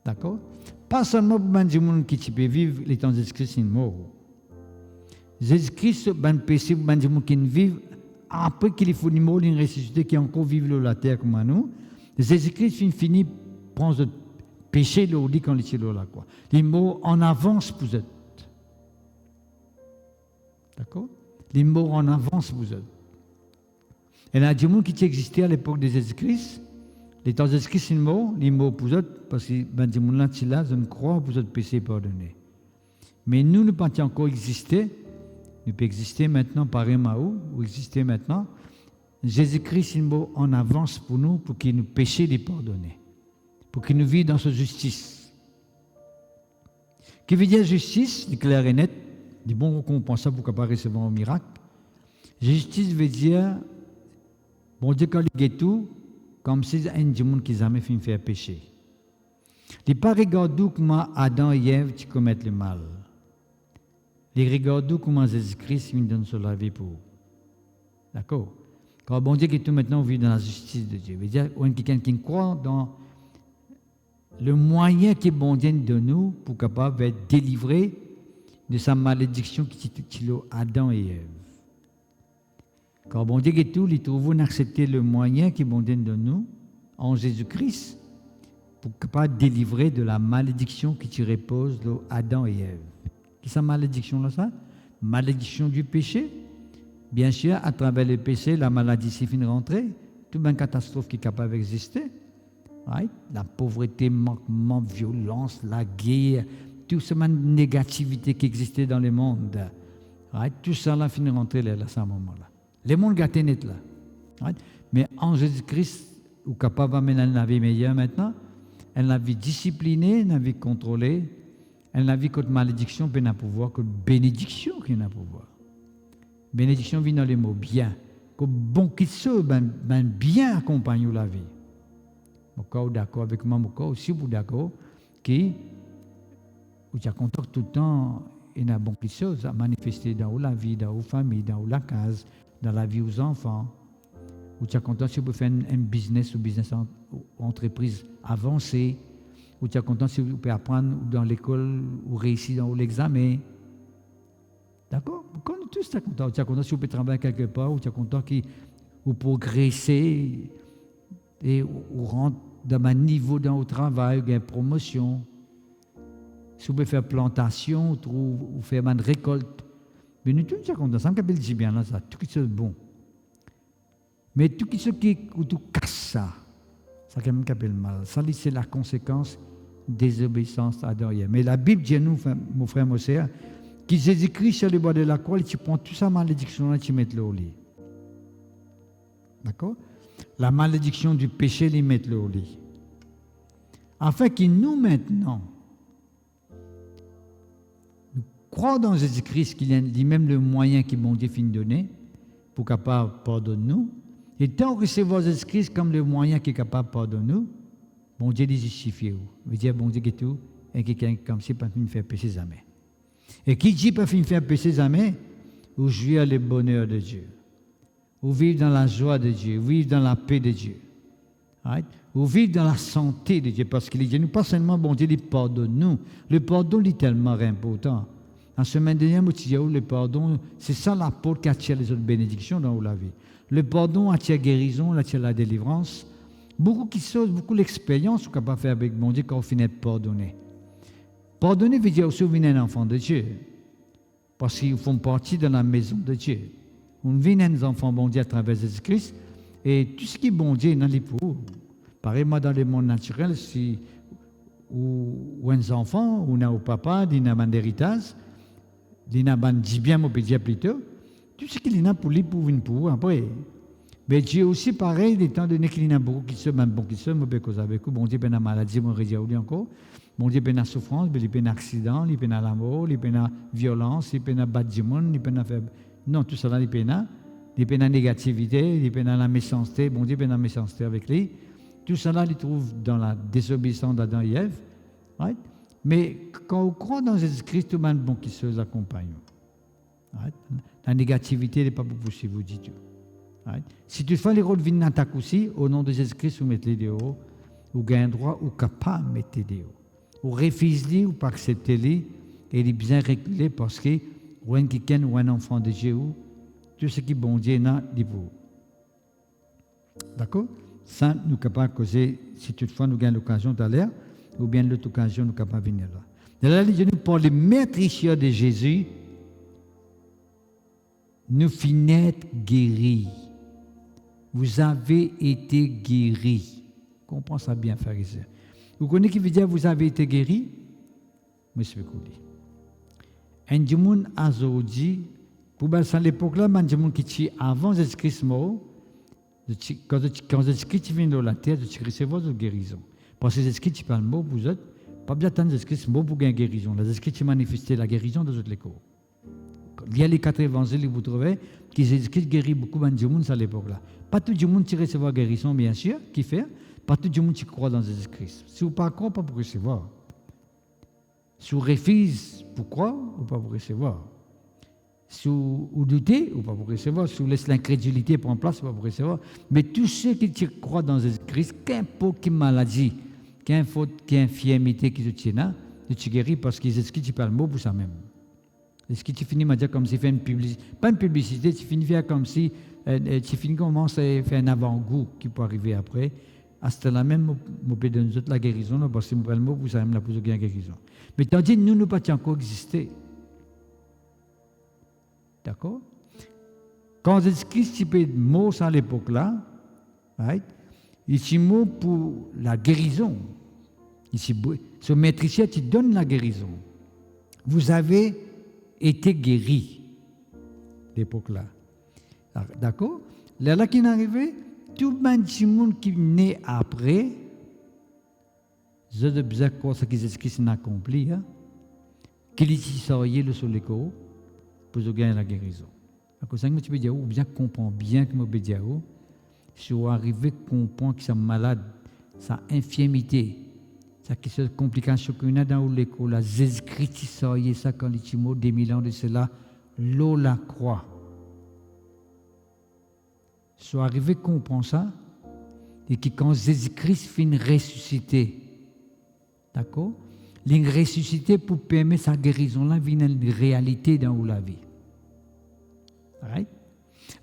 D'accord? Pas seulement pour les gens qui peuvent vivre, les temps de Jésus-Christ, ils sont morts. Jésus-Christ, ban péché pour les gens qui vivent, après qu'il faut mort, il ressuscité, qui encore vivent sur la terre comme nous. Jésus-Christ finit prendre le péché, le dit quand il est là, quoi. Les mots en avance vous êtes. D'accord? Les mots en avance vous êtes. Et il y a des gens qui existaient à l'époque de Jésus-Christ. Les temps de Jésus-Christ, c'est mort, les mots vous êtes, parce que ben, des gens là, je ne crois que vous êtes péché pardonné. Mais nous ne pouvons pas encore exister. Nous pouvons exister maintenant par Emmaüs, ou exister maintenant. Jésus-Christ, est mort en avance pour nous, pour qu'il nous péché les pardonner. Pour qu'il nous vive dans sa justice. Qui veut dire justice, c'est clair et net, des bons récompenses pour qu'on puisse recevoir un miracle. Justice veut dire, bon Dieu, quand il est tout, comme si un monde qui n'a jamais fait péché. Il n'est pas regardé comment Adam et Ève commettent le mal. Il regarde comment Jésus-Christ nous donne sur la vie pour vous. D'accord? Quand bon Dieu qui est tout maintenant vit dans la justice de Dieu. Il veut dire, on est quelqu'un qui croit dans le moyen qui est bon Dieu de nous pour capable d'être délivré de sa malédiction qui est Adam et Ève. Quand bon Dieu est tout, il trouve d'accepter le moyen qui est bon Dieu de nous en Jésus-Christ pour capable délivrer de la malédiction qui repose de Adam et Ève. Qui est sa malédiction là ça? Malédiction du péché. Bien sûr, à travers le péché, la maladie s'est finie rentrer. Toute une catastrophe qui est capable d'exister. Right? La pauvreté, manquement, violence, la guerre, toute cette négativité qui existait dans le monde. Right? Tout ça là finit rentrer là, à ce moment-là. Le monde gâté net là. Right? Mais en Jésus-Christ, vous êtes capable d'amener une vie meilleure maintenant, une vie disciplinée, une vie contrôlée, une vie contre malédiction, puis n'a pouvoir, contre bénédiction qui n'a pouvoir. Bénédiction vient dans les mots bien. Comme bon qui soit, bien accompagne la vie. Mon corps d'accord avec moi, mon corps aussi vous d'accord. qui, où tu as contact tout le temps, il y a beaucoup de choses à manifester dans la vie, dans la famille, dans la case, dans la vie aux enfants. Où tu as content si vous pouvez faire un business ou business entreprise avancée. Où tu as content si vous pouvez apprendre dans l'école ou réussir dans l'examen. D'accord? Quand tout ça, tu es content si vous pouvez travailler quelque part, ou tu es content que vous progressez et vous rentrez dans un niveau dans le travail, ou une promotion. Si vous pouvez faire plantation, ou faire une récolte. Mais nous tous, ça compte, ça me dit bien là, ça, tout ce qui est bon. Mais tout ce qui tout casse ça, ça quand même appelle mal. Ça, c'est la conséquence des obéissances à derrière. Mais la Bible dit à nous, mon frère, mon sœur, que Jésus-Christ sur le bois de la croix, tu prends toute sa malédiction là, tu mets le au lit. D'accord? La malédiction du péché, les mettre le au lit. Afin que nous maintenant, nous croyons dans Jésus-Christ qu'il y a lui-même le moyen qui bon Dieu finit de donner pour capable pardonner nous. Et tant recevoir Jésus-Christ comme le moyen qui est capable de pardonner nous, bon Dieu les justifie. Veut dire bon Dieu que tout, et quelqu'un comme si pas finir faire pécher jamais. Et qui dit pas finir faire pécher jamais, ou jouir le bonheur de Dieu, ou vivre dans la joie de Dieu, ou vivre dans la paix de Dieu, right? Ou vivre dans la santé de Dieu, parce qu'il dit nous pas seulement bon Dieu, il pardonne nous. Le pardon est tellement important. En semaine dernière, le pardon, c'est ça l'apôtre qui attire les autres bénédictions dans la vie. Le pardon attire la guérison, attire la délivrance. Beaucoup de choses, beaucoup d'expériences qu'on peut pas faire avec bon Dieu quand on finit de pardonner. Pardonner veut dire aussi venir un enfant de Dieu. Parce qu'ils font partie de la maison de Dieu. On vient un enfant bon Dieu à travers Jésus-Christ. Et tout ce qui est bon Dieu, il y a pour. Pareil, moi, dans le monde naturel, si ou un enfant, ou un papa, il y a un héritage, il y a un bien, on peut dire plutôt. Tout ce qu'il y a pour lui, pour venir pour après. Mais Dieu aussi, pareil, étant donné qu'il y a beaucoup qui se, même bon qui se, je peux causer avec vous. Bon Dieu, il y a maladie, je vais dire encore. Bon Dieu, il y a souffrance, il y a accident, il y a la mort, il y a violence, il y a battre du monde, il y a non, tout ça, il y a la négativité, il y a la méchanceté. Bon Dieu, il y a la méchanceté avec lui. Tout ça, il trouve dans la désobéissance d'Adam et Ève. Right? Mais quand on croit dans Jésus-Christ, tout le monde bon qui se accompagne. Right? La négativité n'est pas possible, vous dites. Right? Si tu fais les rôles viennent d'attaque aussi, au nom de Jésus-Christ, vous mettez les dehors, vous gagnez droit ou capable de mettre les dehors. Vous refusez ou pas accepter les, et il est bien réglé parce que ou un quelqu'un ou un enfant de Dieu, tout ce qui est bon Dieu n'a dit pour. D'accord? Ça, nous sommes capables de causer, si toutefois nous gagnons l'occasion d'aller, ou bien l'autre occasion, nous sommes capables de venir là. De là, nous pour les maîtrissiers de Jésus, nous finissons guéris. Vous avez été guéris. Comprends ça bien, frères et sœurs. Vous connaissez qui veut dire vous avez été guéris? Monsieur Kouli. Un monde a dit, pour l'époque là, un monde qui est avant Jésus-Christ mort, quand Jésus-Christ vient dans la terre, tu recevez votre guérison. Parce que Jésus-Christ parle mot, vous êtes, pas bien attendre Jésus-Christ mort pour gagner guérison. Jésus-Christ manifesté la guérison dans toutes les corps. Il y a les 4 évangiles que vous trouvez, qui Jésus-Christ guérit beaucoup de monde à l'époque là. Pas tout le monde qui reçoit la guérison, bien sûr, qui fait. Pas tout le monde qui croit dans Jésus-Christ. Si vous ne croyez pas, pour recevoir. Si vous refusez, pourquoi vous ne pouvez pas recevoir. Si vous doutez, vous ne pouvez pas recevoir. Si vous laissez l'incrédulité prendre place, vous ne pouvez pas recevoir. Mais tous ceux qui croient dans Jésus-Christ, qu'importe quelle maladie, qu'importe quelle infirmité qui se tient là, tu guéris parce que Jésus-Christ, tu parles le mot pour ça même. Est-ce que tu finis à dire comme si tu fais une publicité, pas une publicité, tu finis à faire comme si tu finis commence à faire un avant-goût qui peut arriver après. À ce là même, je peux donner la guérison, parce que je le mot pour ça même la pour la guérison. Mais tandis que nous ne pouvons pas encore exister. D'accord? Quand Jésus-Christ est mort à l'époque là, right? Il est mort pour la guérison. Ce maîtricier qui donne la guérison. Vous avez été guéri l'époque là. D'accord? Là qui est arrivé, tout le monde qui est né après, je dois bien croire ce que Jésus-Christ a accompli, hein? Qu'il est sorti le sur les corps pour gagner la guérison. Alors, ça, tu peux dire, ou bien comprends bien que je peux dire, si vous arrivez à comprendre que c'est malade, sa infirmité, Ça qui se complication qu'on a dans l'école, la Jésus-Christ, ça y est, ça quand les Timo, 2000 ans de cela, l'eau la croix. Soit arrivé à comprendre ça, et que quand Jésus-Christ finit ressuscité, d'accord? Il ressuscité pour permettre sa guérison-là, vient une réalité dans la vie. Right?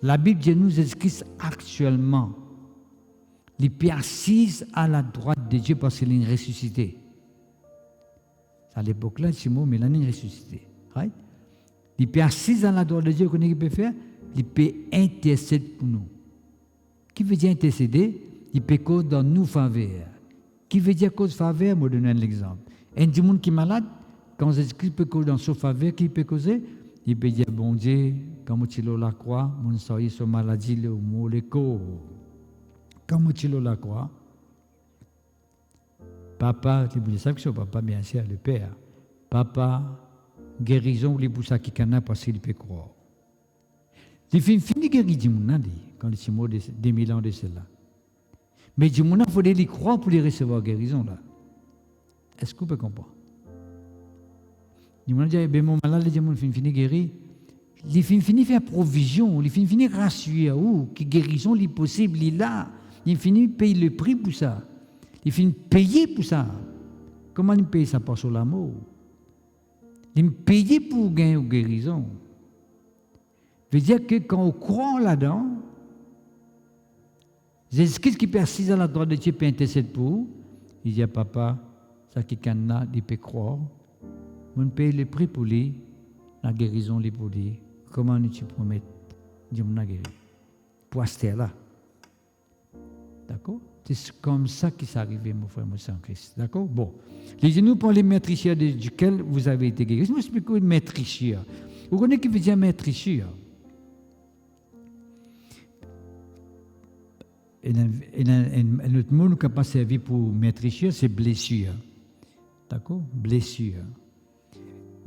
La Bible dit nous, Jésus-Christ, actuellement, il est assis à la droite de Dieu parce qu'il est ressuscité. À l'époque-là, Simon, mais il est ressuscité. Right? Il est assis à la droite de Dieu, qu'est-ce qu'il peut faire? Il peut intercéder pour nous. Qui veut dire intercéder? Il peut causer dans nos faveurs. Qui veut dire cause faveur? Je vais donner un exemple. Un monde qui est malade, quand Jésus-Christ peut causer dans son faveur, qui peut causer? Il peut dire, bon Dieu, comme tu la croix, mon soyez sur maladie, le mot, le corps. Comme tu la croix, papa, vous savez que c'est papa, bien sûr, le père. Papa, guérison, les boussas qui canapent parce qu'il peut croire. Il fait fini guérison, quand il est mort de 2000 ans de cela. Mais il faut les croire pour les recevoir guérison là. Est-ce que vous pouvez comprendre? Il m'a dit, mon malade, il fini guéri. Il fini faire provision, il fini rassurer, que guérison est possible, il est là. Il finit payer le prix pour ça. Il finit payer pour ça. Comment il paye ça par sur l'amour? Il paye pour gagner une guérison. Ça veut dire que quand on croit là-dedans, Jésus-Christ qui persiste à la droite de Dieu peut intercéder pour vous. Il dit à papa, ça qui est là, il peut croire. On paye le prix pour lui, la guérison lui pour lui. Comment tu promets? Dieu m'a guéri. Pour acheter là. D'accord? C'est comme ça qu'il s'est arrivé, mon frère, mon Saint Christ. D'accord? Bon. Lisez-nous pour les maîtriciers duquel vous avez été guéri. Je m'explique quoi, maîtricier. Vous connaissez qui veut dire maîtricier? Et un autre mot qui n'a pas servi pour maîtricier, c'est blessure. D'accord? Blessure.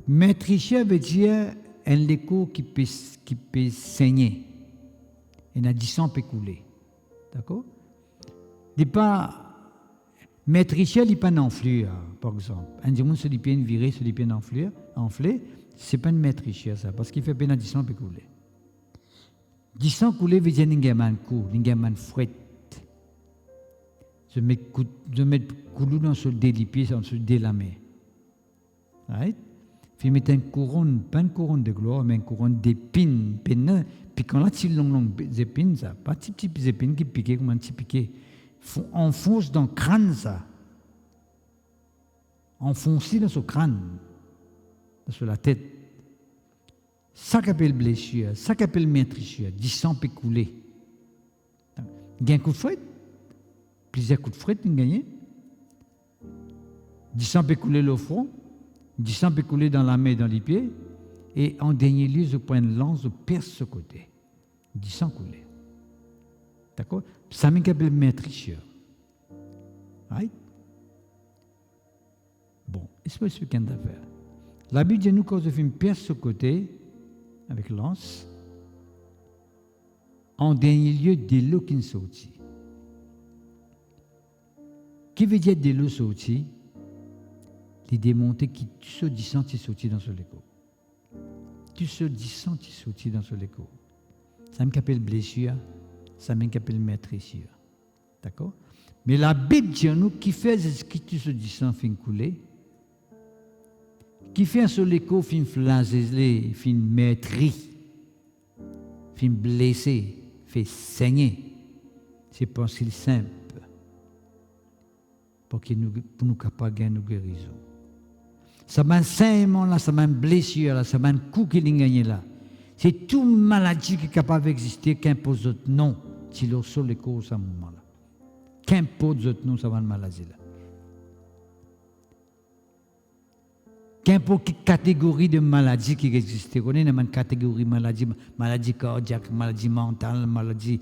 Maîtricier veut dire un léco qui peut saigner. Et un du sang peut couler. D'accord? Il n'est pas maîtricier, il n'est pas enflure, par exemple. Un dimanche, sur les pieds virés, sur les pieds enflés, ce n'est pas une maîtricier, ça, parce qu'il fait peine à du sang peut couler. Du sang couler veut dire qu'il y a un coup, il y a un fouet. Je mets coulou dans ce délipier, dans ce délamé. Right? Puis mettre une couronne, pas une couronne de gloire, mais une couronne d'épines. Puis quand là, tu longue épines, ça, pas petit épines qui piquent comme un petit piqué. Enfonce dans le crâne, ça. Enfoncer dans ce crâne, sur la tête. Ça qu'appelle blessure, ça qu'appelle maîtrissure, du sang peut couler. Il y a un coup de fouet, plusieurs coups de fouet, il gagné. Du sang peut couler le front, du sang peut couler dans la main et dans les pieds, et en dernier lieu, je prends une lance, je perce ce côté. Du sang couler. D'accord? Ça m'appelle maîtrissure. Right? Bon, c'est pas ce qu'il y a à faire. La Bible dit nous, quand je fais une perce ce côté, avec lance, en dernier lieu, de l'eau qui sortit. Qui veut dire de l'eau sortie? Il démonter qui tout ce dissent est sorti dans ce léco. Tout ce dissent est sorti dans ce léco. Ça m'appelle blessure, ça m'appelle maîtrissure. D'accord? Mais la Bible dit nous qui fait ce qui tout ce dissent fin couler, qui fait un seul écho, fin flageller, fin maîtrise, fin blessé, fait saigner. C'est pas si simple pour nous capables de gagner nos guérisons. Ça m'a saignement là, ça m'a blessure là, ça m'a coup qui l'a gagné là. C'est toute maladie qui est capable d'exister, qu'impose d'autres noms, si le seul écho à ce moment-là. Qu'importe d'autres noms, ça va une maladie là. Qu'importe quelle catégorie de maladie qui existe. On a une catégorie de maladie cardiaque, maladie mentale, maladie,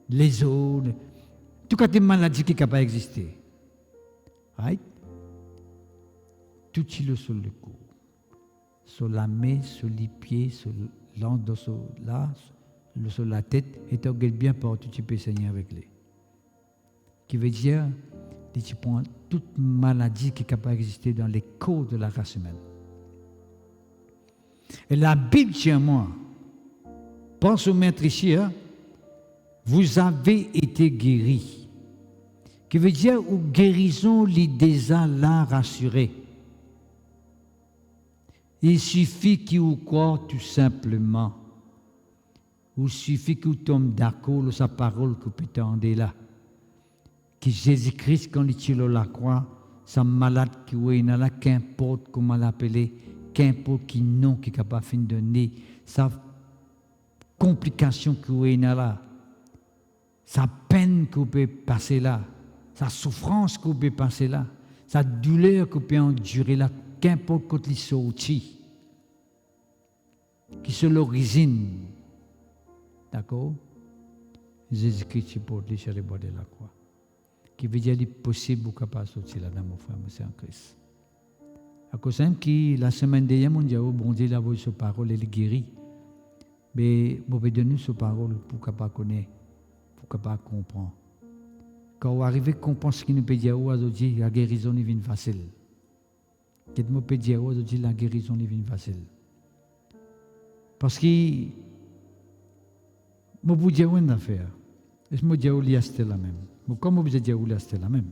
les os, tout cas de maladie qui est capable d'exister. Right? Tout est sur le corps. Sur la main, sur les pieds, sur l'angle, sur la tête, et tu regardes bien partout, tu peux saigner avec lui. Qui veut dire, Tu prends toute maladie qui est capable d'exister dans les corps de la race humaine. Et la Bible dit à moi, pense au maître ici, hein, vous avez été guéris. Qui veut dire, ou guérison les déjà là rassurés. Il suffit qu'il vous croit tout simplement. Il suffit que vous tombiez d'accord sur sa parole que vous entendez là. Que Jésus-Christ, quand il est sur la croix, sa malade qui est là, qu'importe comment l'appeler, qu'importe qui nom qui est capable de donner, sa complication qui est là, sa peine que vous pouvez passer là, sa souffrance que vous pouvez passer là, sa douleur que vous pouvez endurer là, qu'importe quand il sorti, qui c'est l'origine, d'accord? Jésus-Christ porte les sur les bords de la croix. Qui veut dire qu'il est possible ou capable de sortir là dans mon frère, monsieur en Christ. À cause de la semaine dernière, mon Dieu, bon Dieu, il a envoyé sa parole, il est guéri. Mais vous pouvez donner sa parole pour capable connaître, pour capable comprendre. Quand vous arrivez à comprendre ce qu'il nous peut dire, aujourd'hui, la guérison est facile. Qu'est-ce que vous pouvez dire aujourd'hui, la guérison est facile. Parce que, je vous dis une affaire. Et je me dis, c'était la même. Mais comme vous dire, c'était la même.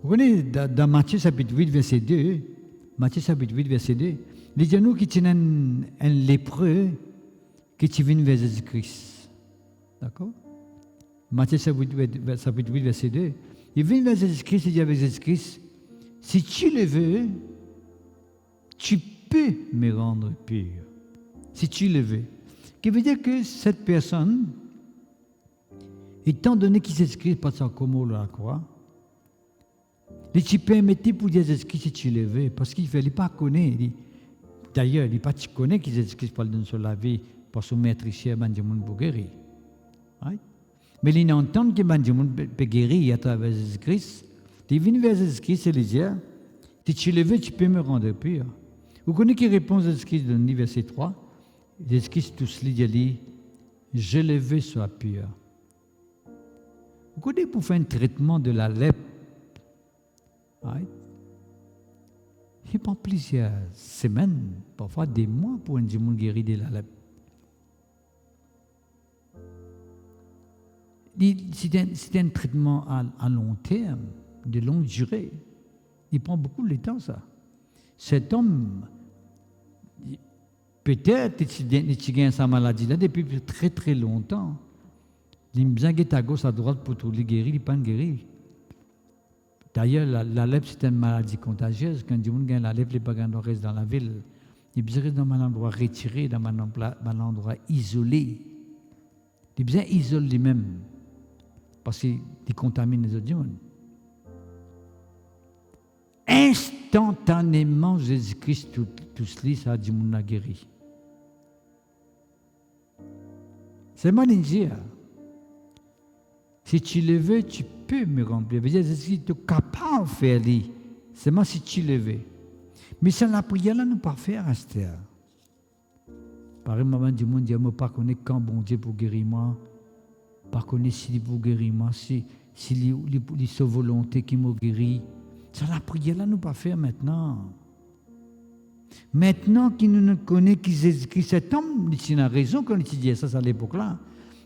Vous connaissez, dans Matthieu chapitre 8, verset 2, Matthieu chapitre 8, verset 2, les gens qui tiennent un lépreux qui vient vers Jésus-Christ. D'accord? Matthieu chapitre 8, verset 2, il vient vers Jésus-Christ et dit avec Jésus-Christ, si tu le veux, tu peux me rendre pur. Si tu le veux. Ce qui veut dire que cette personne, étant donné qu'il s'écrit par sa commo la croix, il tu permettais pour dire Jésus-Christ si tu le veux, parce qu'il ne fallait pas connaître. D'ailleurs, il ne pas connaître que Jésus-Christ parle sur la vie pour se mettre ici à Benjamin pour guérir. Right? Mais il entend que Benjamin peut guérir à travers Jésus-Christ. Il vient vers Jésus-Christ et lui dit, si tu le veux, tu peux me rendre pur. Vous connaissez qui répond à Jésus-Christ dans le verset 3? Jésus-Christ tous les dit, je le veux soit pur. Vous connaissez pour faire un traitement de la lèpre, right? Il prend plusieurs semaines, parfois des mois pour un démon guéri de la lèpre. C'est un traitement à long terme, de longue durée. Il prend beaucoup de temps, ça. Cet homme, peut-être qu'il gagne sa maladie là depuis très très longtemps. Il a besoin d'être à gauche, à droite pour tout les guérir, il n'est pas guéri. D'ailleurs, la lèpre, c'est une maladie contagieuse. Quand il gagne la lèpre, il ne peut pas rester dans la ville. Il besoin rester dans un endroit retiré, dans un endroit isolé. Il besoin isoler lui-même. Parce qu'il contamine les autres gens. Instantanément, Jésus-Christ, tout cela, ça a dit qu'on a guéri. C'est moi qui dis. Si tu le veux, tu peux me remplir. Jésus-Christ est capable de faire ça. C'est moi si tu le veux. Mais sans la prière, là, nous ne pouvons pas faire rester. Par exemple, du monde dit, je ne sais pas quand bon Dieu pour guérir moi. Par contre, s'il vous guérir moi, si sa volonté qui m'a guéri. Sans la prière, là, nous ne pouvons pas faire maintenant. Maintenant qu'il nous connaît, que Jésus-Christ, cet homme, il a raison quand il dit ça à l'époque-là.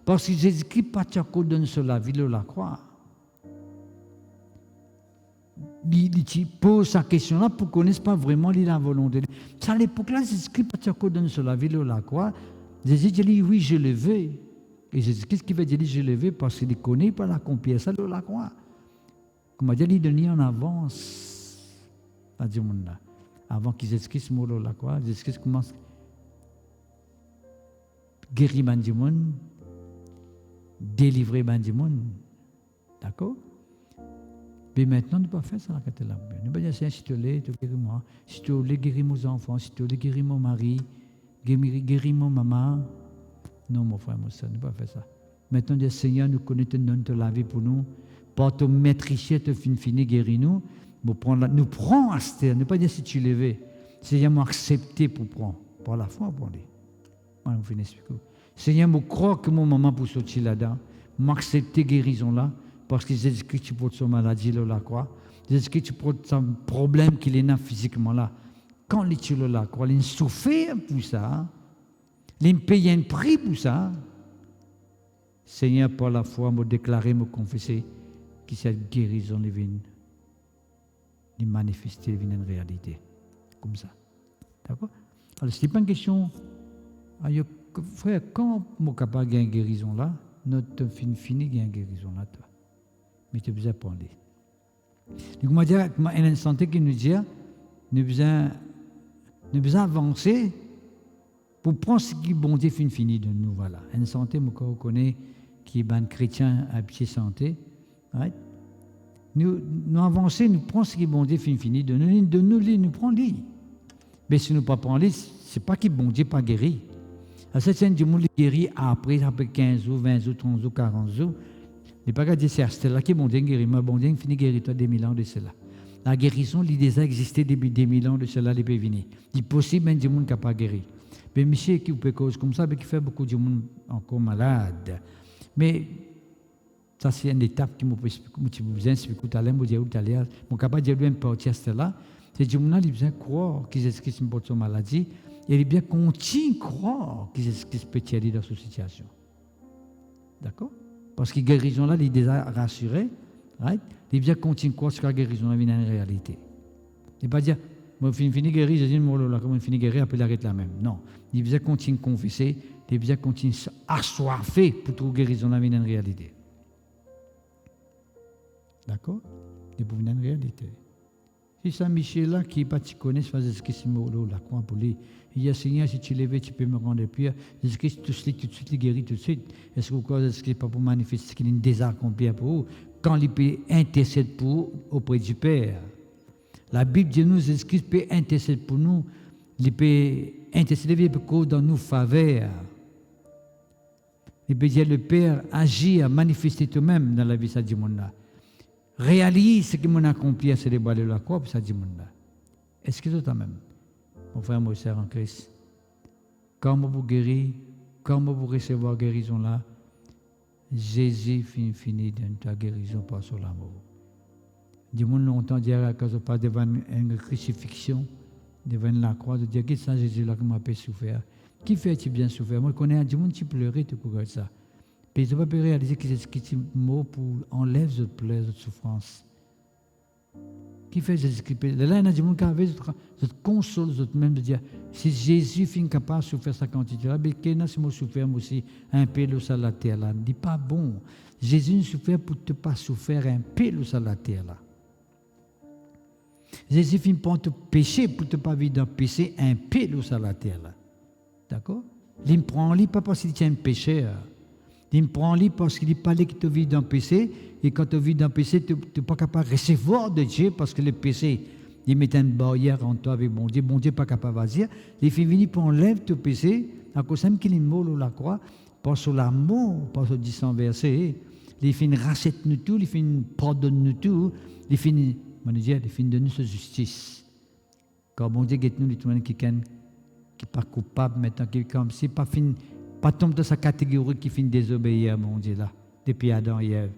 Parce que Jésus-Christ pas donne sur la vie de la croix. Il pose sa question-là pour qu'on ne connaisse pas vraiment la volonté. À l'époque-là, Jésus-Christ pas donne sur la vie de la croix. Jésus dit, oui, je le veux. Et Jésus-Christ qui va dire, je le veux parce qu'il ne connaît pas l'accomplir ça de la croix. Comme on dit, il donne en avance. Avant que Jésus-Christ mourut de la croix, Jésus-Christ commence à guérir Benjamin, délivrer Benjamin. D'accord? Mais maintenant, nous ne pouvons pas faire ça. Nous ne pouvons pas dire, si tu veux, tu guéris moi. Si tu veux, guéris mes enfants. Si tu veux, guéris mon mari. Guéris mon maman. Non, mon frère, mon soeur, nous ne pouvons pas faire ça. Maintenant, Dieu Seigneur, nous connaissons, donne la vie pour nous. Par ton maître ici, te fini, guéris-nous. Nous prenons à cette terre. Ne pas dire si tu l'avais. Seigneur, m'a accepté pour prendre. Par la foi, pour aller. Moi, je vais expliquer. Seigneur, je crois que mon maman pour sortir là-dedans. M'a accepté guérison là. parce que Jésus-Christ, tu portes son maladie, là, la croix. Jésus-Christ, tu portes son problème qu'il est physiquement là. Quand il est là, quoi, il souffre pour ça. Il paye un prix pour ça. Seigneur, par la foi, me déclarer, me confesser que cette guérison est venue. Il manifeste une réalité. Comme ça. D'accord? Alors, ce n'est pas une question. Frère, quand je suis capable de gagner une guérison là, notre fini gagne une guérison là, toi. Mais tu as besoin de parler. Donc, on va dire, il y a une santé qui nous dit, nous avons besoin d'avancer pour prendre ce qui est bon Dieu fini de nous. Voilà. Une santé, je connais, qui est un chrétien à pied santé. Right? Nous avancer, nous prenons ce qui est bon Dieu fini de nous, nous prenons lui. Mais si nous ne prenons pas lui, ce n'est pas que bon Dieu pas guéri. À cette scène du monde guéri après 15 jours, 20 jours, 30 jours, 40 jours. Il n'est pas qu'à dire c'est là qui bon Dieu guéri. Mais bon Dieu finit guéri toi des 1000 ans de cela. La guérison, il déjà existé depuis des 1000 ans de cela, il peut venir. Il est possible même du monde qui n'a pas guéri. Mais monsieur qui peut cause comme ça, mais qui fait beaucoup de monde encore malade. Mais ça c'est une étape qui m'a besoin d'expliquer tout à l'heure, mon capable de dire partir à cela. C'est du monde qui a besoin de croire qu'ils Jésus-Christ porte son maladie. Et il est bien continue à croire que Jésus-Christ peut t'aider dans cette situation. D'accord? Parce que la guérison là, il est déjà rassuré. Right? Il est bien continue à croire que la guérison là, est une réalité. Il ne pas dire, moi, je finis guéri, je dis, moi, comment je finis guéri, après, il arrête la même. Non. Il est bien continue à confesser, il est bien continue à assoiffer pour que la guérison là, est une réalité. D'accord? C'est pour une réalité. Si Saint-Michel-là, qui n'est pas tu connais, c'est Jésus-Christ, la croix pour lui. Il dit, Seigneur, si tu lèves, tu peux me rendre prière. Jésus-Christ, tout de suite, il guérit tout de suite. Est-ce que pourquoi Jésus-Christ n'est pas pour manifester qu'il est une désaccompli pour vous, quand il peut intercéder pour vous auprès du Père? La Bible dit nous, Jésus-Christ peut intercéder pour nous, il peut intercéder pour dans nos faveurs. Il peut dire le Père agit à manifester toi-même dans la vie de ce monde-là. Réalise ce que mon accompli à célébrer la croix pour ça dit monde-là. Est-ce que c'est toi-même, mon frère, mon sœur en Christ, quand vous guérir, quand vous recevoir la guérison là, Jésus finit de ta guérison par son amour. Du monde longtemps dire que je pas devant une crucifixion, devant la croix, de dire que ça Jésus là qui m'a fait souffrir. Qui fait-tu bien souffrir? Moi je connais du monde qui pleurait tout pour ça. Mais je ne peux pas réaliser que c'est ce qui est mot pour enlève cette plaie, cette souffrance. Qui fait Jésus-Christ? Là, il y a des gens qui avaient cette console, même de dire, si Jésus est capable de souffrir sa quantité, là, mais si moi souffrir aussi un peu sur la terre, là, ne dit pas bon. Jésus ne souffert pour ne pas souffrir un peu sur la terre, là. Jésus finit par te pécher pour ne pas vivre dans le péché un peu sur la terre, là. D'accord? Il me prend pas parce qu'il est un pécheur. Il me prend parce qu'il n'est pas là que tu vis dans le péché. Et quand tu vis dans le péché, tu n'es pas capable de recevoir de Dieu parce que le péché, il met une barrière entre toi avec bon Dieu. Bon Dieu n'est pas capable de dire. Il fait venir pour enlever ton péché. À cause même qu'il est mort sur la croix, pas sur l'amour, pas sur 10 versets. Il fait une rachète nous tout, il fait une pardonne nous tout. Il fait une de nous sa justice. Quand bon Dieu guette nous, les gens qui n'est pas coupable maintenant, qui comme c'est pas fini. Pas tomber dans sa catégorie qui finit désobéir à mon Dieu là, depuis Adam et Ève.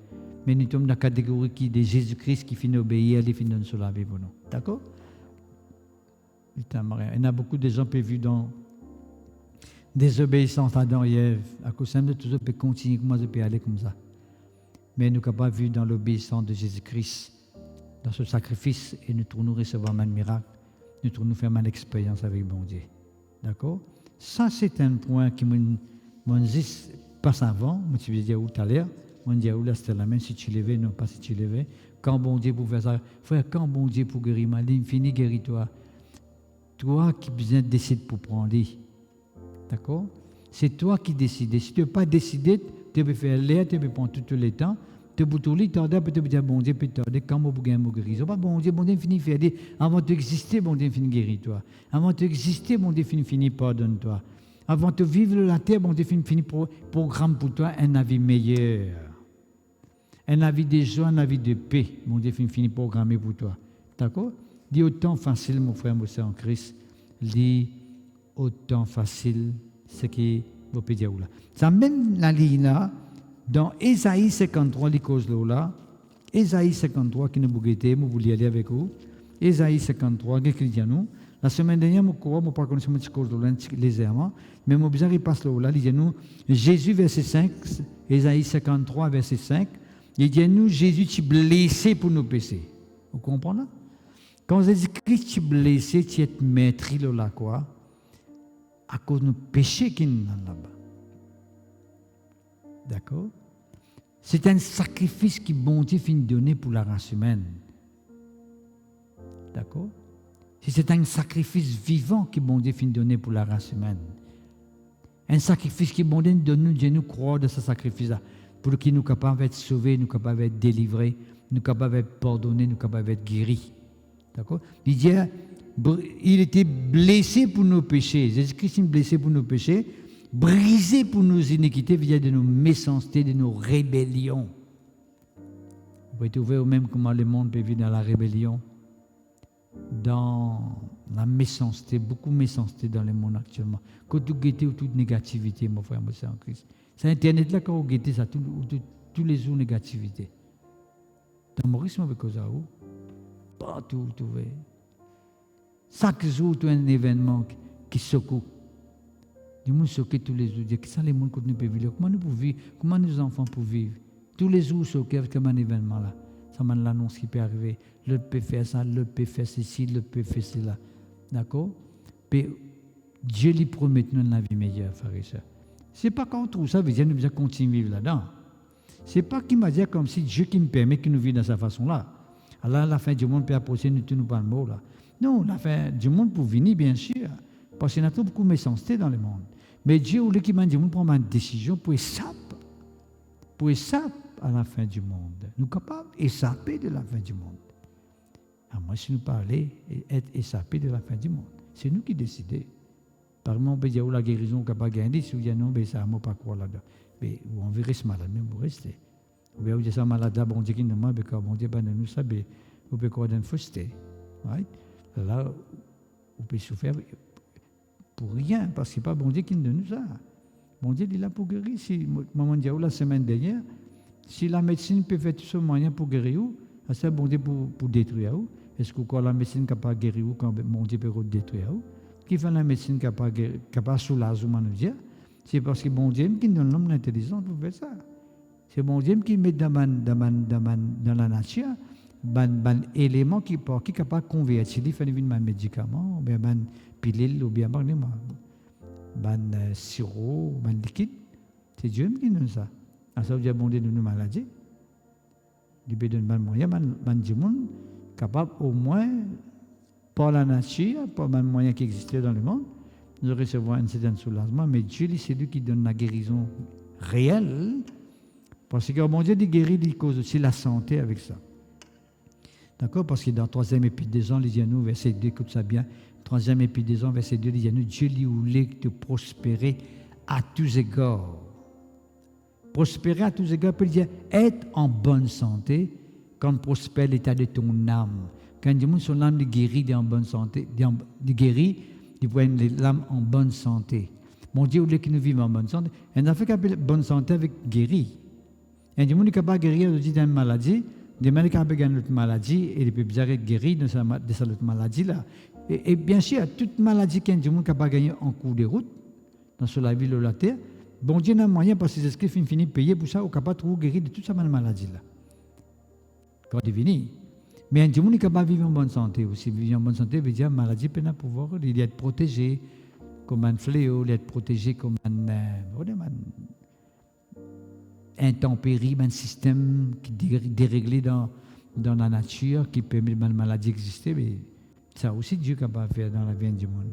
Mais nous tombons dans la catégorie qui de Jésus-Christ qui finit obéir, qui finit nous la vie pour nous. D'accord? Il y a beaucoup de gens qui peuvent vivre dans désobéissance à Adam et Ève. À cause de tout ça, peut continuer, comment je peux aller comme ça. Mais nous sommes capables de vivre dans l'obéissance de Jésus-Christ, dans ce sacrifice, et nous tournons recevoir un miracle, nous tournons faire une expérience avec mon Dieu. D'accord? Ça, c'est un point qui me dit, pas avant, moi tu veux dire où tout à l'heure, on dit où là c'était la même si tu levais, non pas si tu levais. Quand bon Dieu pour faire ça, frère, quand bon Dieu pour guérir mal, infini guéris-toi. Toi qui besoin de décider pour prendre. D'accord? C'est toi qui décides. Si tu n'as pas décidé, tu peux faire l'air, tu peux prendre tout le temps. Tu peux tout lire, tu peux dire bon Dieu, peut t'aider quand moi pour gagner mon guérison. Pas bon Dieu finit faire dire avant d'exister, bon Dieu finit guérir toi. Avant d'exister, bon Dieu finit pardonne toi. Avant de vivre la terre, bon Dieu finit programme pour toi un avis meilleur. Un avis de joie, un avis de paix, bon Dieu finit programmer pour toi. D'accord? Dis autant facile, mon frère, mon soeur en Christ. Dis autant facile ce qui vous peut dire là. Ça même la ligne là. Dans Ésaïe 53, les causes là, Ésaïe 53, qui nous bouguetait, vous vouliez aller avec vous. Ésaïe 53, qu'est-ce qu'il dit à nous? La semaine dernière, je ne sais pas connaître ce cause là légèrement, mais mon bizarre, il passe là, il dit à nous, Jésus, verset 5, Ésaïe 53, verset 5, il dit à nous, Jésus, tu es blessé pour nos péchés. Vous comprenez? Quand Jésus-Christ, tu es blessé, tu es maîtris là, quoi? À cause de nos péchés qui nous sont là-bas. D'accord? C'est un sacrifice que bon Dieu finit de donner pour la race humaine. D'accord? C'est un sacrifice vivant que bon Dieu finit de donner pour la race humaine. Un sacrifice que bon Dieu donne, Dieu nous croit de ce sacrifice-là, pour qu'il nous capable d'être sauvés, nous capable d'être délivrés, nous capable d'être pardonnés, nous capable d'être guéris. D'accord? Il dit, il était blessé pour nos péchés. Jésus-Christ est blessé pour nos péchés, brisé pour nos iniquités via de nos méchancetés, de nos rébellions. Vous pouvez trouver même comment le monde peut vivre dans la rébellion, dans la méchanceté, beaucoup de méchanceté dans le monde actuellement. Quand vous guettez toute négativité, mon frère, mon frère en Christ. C'est Internet là quand vous guettez ça, tous les jours négativité. Dans Maurice, on veut cause à vous. Partout, vous trouvez. Chaque jour, tu as un événement qui secoue. Les gens choquent tous les jours. Qu'est-ce que les gens que nous pouvons vivre? Comment nous pouvons vivre? Comment nos enfants peuvent vivre? Tous les jours, choqués avec un événement là. Ça m'a l'annonce qui peut arriver. L'autre peut faire ça, l'autre peut faire ceci, l'autre peut faire cela. D'accord? Puis Dieu lui promet nous une vie meilleure, frère et sœur. Ce n'est pas qu'on trouve ça, veut dire que nous devons continuer à vivre là-dedans. Ce n'est pas qu'il m'a dit comme si Dieu qui me permet que nous vivions de cette façon-là. Alors la fin du monde peut approcher, nous pas le mot là. Non, la fin du monde pour venir, bien sûr. Parce qu'il y a beaucoup de méchanceté dans le monde. Mais Dieu, au lieu qu'il m'a dit, nous prenons une décision pour échapper à la fin du monde. Nous sommes capables d'échapper de la fin du monde. À moi, si nous parlons, être échappé de la fin du monde. C'est nous qui décidons. Par exemple, on peut dire la guérison qu'on n'a pas gagnée, si vous dites non, ça ne va pas croire là-dedans. Mais on verrait ce malade, même vous restez. Ou bien vous dites ça malade, bon Dieu qui nous demande, bon Dieu, nous savons, vous pouvez croire dans une fausseté. Right? Là, vous pouvez souffrir pour rien, parce que ce n'est pas bon Dieu qui nous donne ça. Bon Dieu, il est là pour guérir. Si, maman dit, la semaine dernière, si la médecine peut faire tout ce moyen pour guérir, c'est bon Dieu pour détruire. Est-ce que la médecine n'est pas guérir quand bon Dieu peut détruire? Qui fait la médecine capable de soulager, c'est parce que bon Dieu qui donne l'homme l'intelligence pour faire ça. C'est bon Dieu qui met dans la nature un élément qui est capable de convertir, il fait un médicament, ou bien un pilule, ou bien un sirop, un liquide. C'est Dieu qui donne ça. Alors ça veut dire bon Dieu donne une maladie. Il peut donner un moyen, un monde capable au moins, par la nature, par un moyen qui existait dans le monde, de recevoir un certain soulagement. Mais Dieu, c'est lui qui donne la guérison réelle. Parce que bon Dieu dit guérir, il cause aussi la santé avec ça. D'accord? Parce que dans le 3e épître des Gens, il dit à nous, verset 2, écoute ça bien, 3e épître des Gens, verset 2, il dit à nous, Dieu lui voulait te prospérer à tous égards. Prospérer à tous égards peut dire être en bonne santé quand prospère l'état de ton âme. Quand du monde son âme est guérie, en bonne santé, de guéri, il voit l'âme en bonne santé. Mon Dieu, au lieu que nous vivons en bonne santé, on a fait qu'appelle bonne santé avec guéri. Et du monde est capable de guérir d'une maladie, des gens qui ont une autre maladie, et ils peuvent être guéris de cette maladie-là. Et bien sûr, toute maladie qu'un du monde est capable de gagner en cours de route, dans la ville ou la terre, bon Dieu n'a moyen parce que les esprits finissent payer pour ça, ou capable de trouver guérir de toute cette maladie-là. Quand il vient. Mais un monde est capable de vivre en bonne santé aussi. Vivre en bonne santé veut dire que la maladie peut pas pouvoir, il doit être protégé comme un fléau, il doit être protégé comme un intempérie, un système qui est déréglé dans la nature, qui permet que la maladie d'exister. Mais ça aussi, Dieu est capable de faire dans la vie du monde.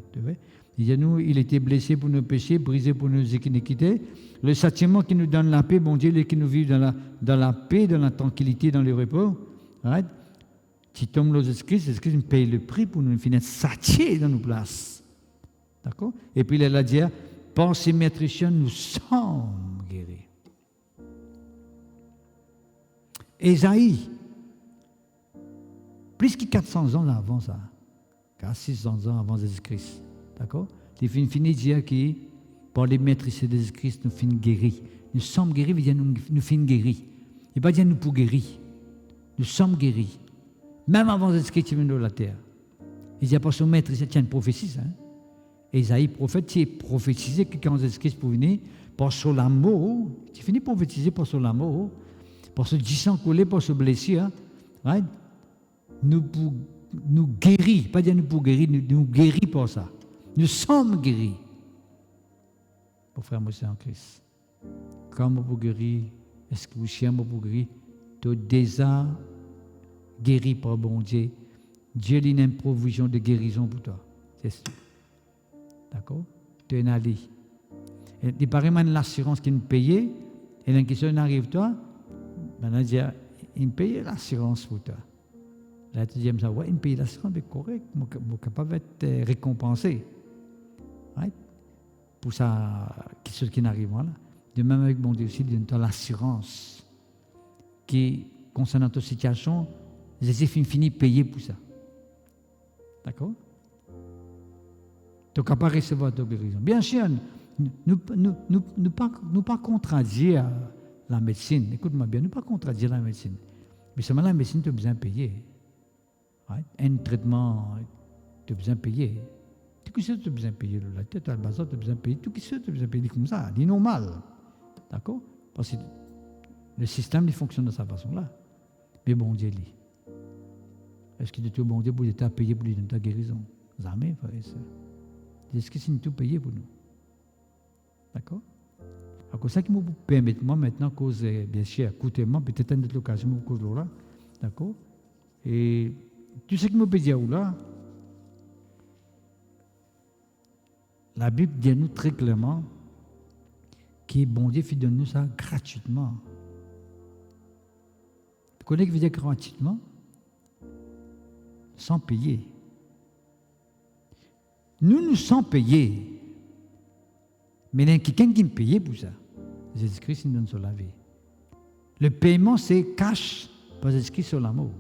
Il dit à nous, il était blessé pour nos péchés, brisé pour nos iniquités. Le châtiment qui nous donne la paix, bon Dieu, qui nous vit dans la paix, dans la tranquillité, dans le repos. Right? Si tombe Jésus-Christ, Jésus-Christ paye le prix pour nous finir satisfaits dans nos places. D'accord? Et puis il a dit, par ses maîtrisions, nous sommes guéris. Ésaïe, plus que 400 ans avant ça, car 600 ans avant Jésus-Christ. D'accord? Il finit de dire que Par les maîtres ici de Jésus-Christ, nous finissons guéris. Nous sommes guéris, veut dire nous finissons guéris. Il ne pas dire nous pour guérir. Nous sommes guéris. Même avant Jésus-Christ qui est venu de la terre. Il dit, par son maître, il tient une prophétie. Hein? Et Isaïe prophétisé que quand Jésus-Christ pour venir, par son amour, il finit prophétiser par son amour, par ce sang collé, par ce blessure, right? Nous guéris, pas dire nous pour guérir, nous guéris par ça. Nous sommes guéris. Pour frère Monsieur en Christ. Comment pour guérir, est-ce que vous cherchez pour guérir? Tu es déjà guéri par bon Dieu. Dieu a une provision de guérison pour toi. C'est ça. D'accord? Tu es un allié. Il paraît même l'assurance qu'il paye, et la question arrive toi, maintenant il paye l'assurance pour toi. Là tu dis, ouais, il paye l'assurance, mais correct, je suis capable d'être récompensé. Right? Pour ça, quelque chose qui n'arrive pas là. De même avec mon Dieu aussi, il donne l'assurance qui, concernant ta situation, Jésus finit de payer pour ça. D'accord? Tu es capable de recevoir ta guérison. Bien sûr, nous pas contredire la médecine. Écoute-moi bien, nous pas contredire la médecine. Mais seulement la médecine, tu as besoin de payer. Right? Un traitement, tu as besoin de payer. Tout ce que tu as besoin de payer, la tête, le bazar, tu as besoin de payer. Tout ce que tu as besoin de payer comme ça, c'est normal. D'accord? Parce que le système il fonctionne de cette façon-là. Mais bon Dieu dit. Est-ce que tu es bon Dieu pour t'aider à payer pour ta guérison? Jamais, frère et sœur. Est-ce que c'est tout payé pour nous? D'accord? Alors, ça qui me permet, moi, maintenant, cause, bien sûr, écoutez-moi, peut-être une autre occasion pour cause là. D'accord? Et tu sais qui me peut dire où là? La Bible dit nous très clairement que bon Dieu fait donner nous ça gratuitement. Tu connais ce que veut dire gratuitement? Sans payer. Nous sommes payés. Mais il y a quelqu'un qui me paye pour ça. Jésus-Christ nous donne sur la vie. Le paiement, c'est cash par Jésus-Christ sur l'amour.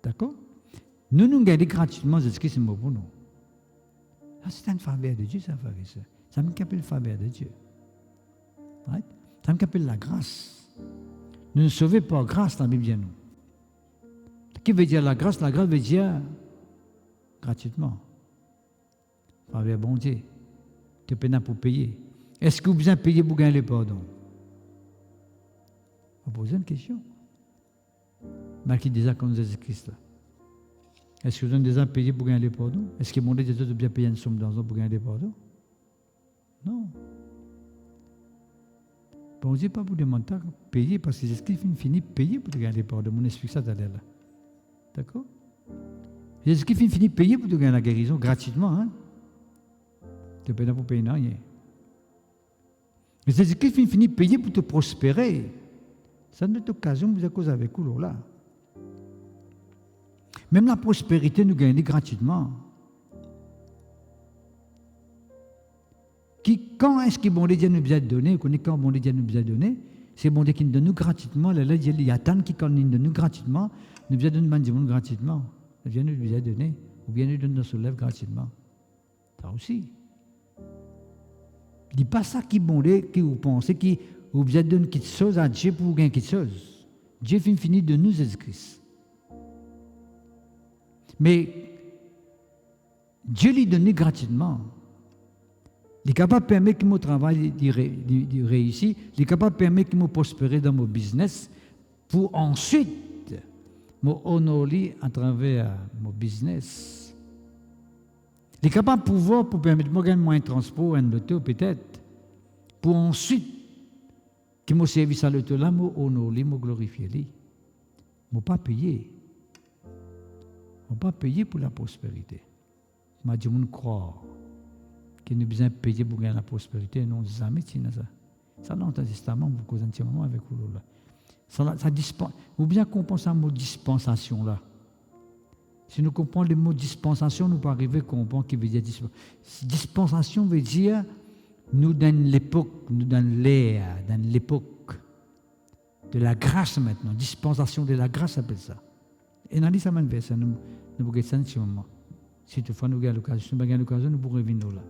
D'accord? Nous gagnons gratuitement Jésus-Christ c'est mort pour nous. C'est une faveur de Dieu, ça, frère et sœur. Ça me appelle la faveur de Dieu. Right? Ça me appelle la grâce. Nous nous sauvons par grâce, la Bible dit nous. Qui veut dire la grâce? La grâce veut dire gratuitement. Faveur bon Dieu. Tu peines pour payer. Est-ce que vous avez besoin de payer pour gagner le pardon? On va poser une question. Marquez déjà comme Jésus-Christ là. Est-ce que vous avez déjà payé pour gagner le pardon? Est-ce que mon Dieu de bien payer une somme d'argent pour gagner le pardon? Non. Bon Dieu pas pour demander de payer parce que Jésus-Christ finit de payer pour gagner le pardon. On explique ça tout à l'heure là. D'accord? Jésus-Christ finit de payer pour gagner la guérison gratuitement. Hein? Tu n'as pas pour payer rien. Mais Jésus-Christ finit de payer pour te prospérer. Ça n'est pas occasion de vous cause avec vous là. Même la prospérité nous gagne gratuitement. Quand est-ce que bon Dieu nous a donné? Quand bon Dieu nous a donné, c'est bon Dieu qui nous donne gratuitement. Là, il y a tant qui nous donne gratuitement, nous a donné gratuitement. Il vient nous a donné, ou bien nous donne nos soulève gratuitement. Ça aussi. Il ne dit pas ça qui bon Dieu, qui vous pensez, qui vous a donné quelque chose à Dieu pour gagner quelque chose. Dieu finit de nous Jésus-Christ. Mais Dieu lui donne gratuitement. Il est capable de permettre que mon travail réussisse. Il est capable de permettre que je prospère dans mon business pour ensuite me honorer à travers mon business. Il est capable de pouvoir pour permettre de me gagner moins de transport, un auto peut-être, pour ensuite que mon service à l'auto là, me honorer, me glorifier. Je ne pas payer. On ne va pas payer pour la prospérité. Je dis, on croit qu'il n'y a besoin de payer pour gagner la prospérité. Non, jamais ça. Ça, dans le Testament, vous causez un petit moment avec vous. Vous bien comprendre ce mot dispensation là. Si nous comprenons le mot dispensation, nous pouvons arriver à comprendre ce qui veut dire dispensation. Dispensation veut dire nous dans l'époque, nous dans l'ère, dans l'époque de la grâce maintenant. Dispensation de la grâce, ça s'appelle ça. Et dans ça, nous pouvons ça un petit moment. Si toutefois nous avons l'occasion, nous pourrons revenir là.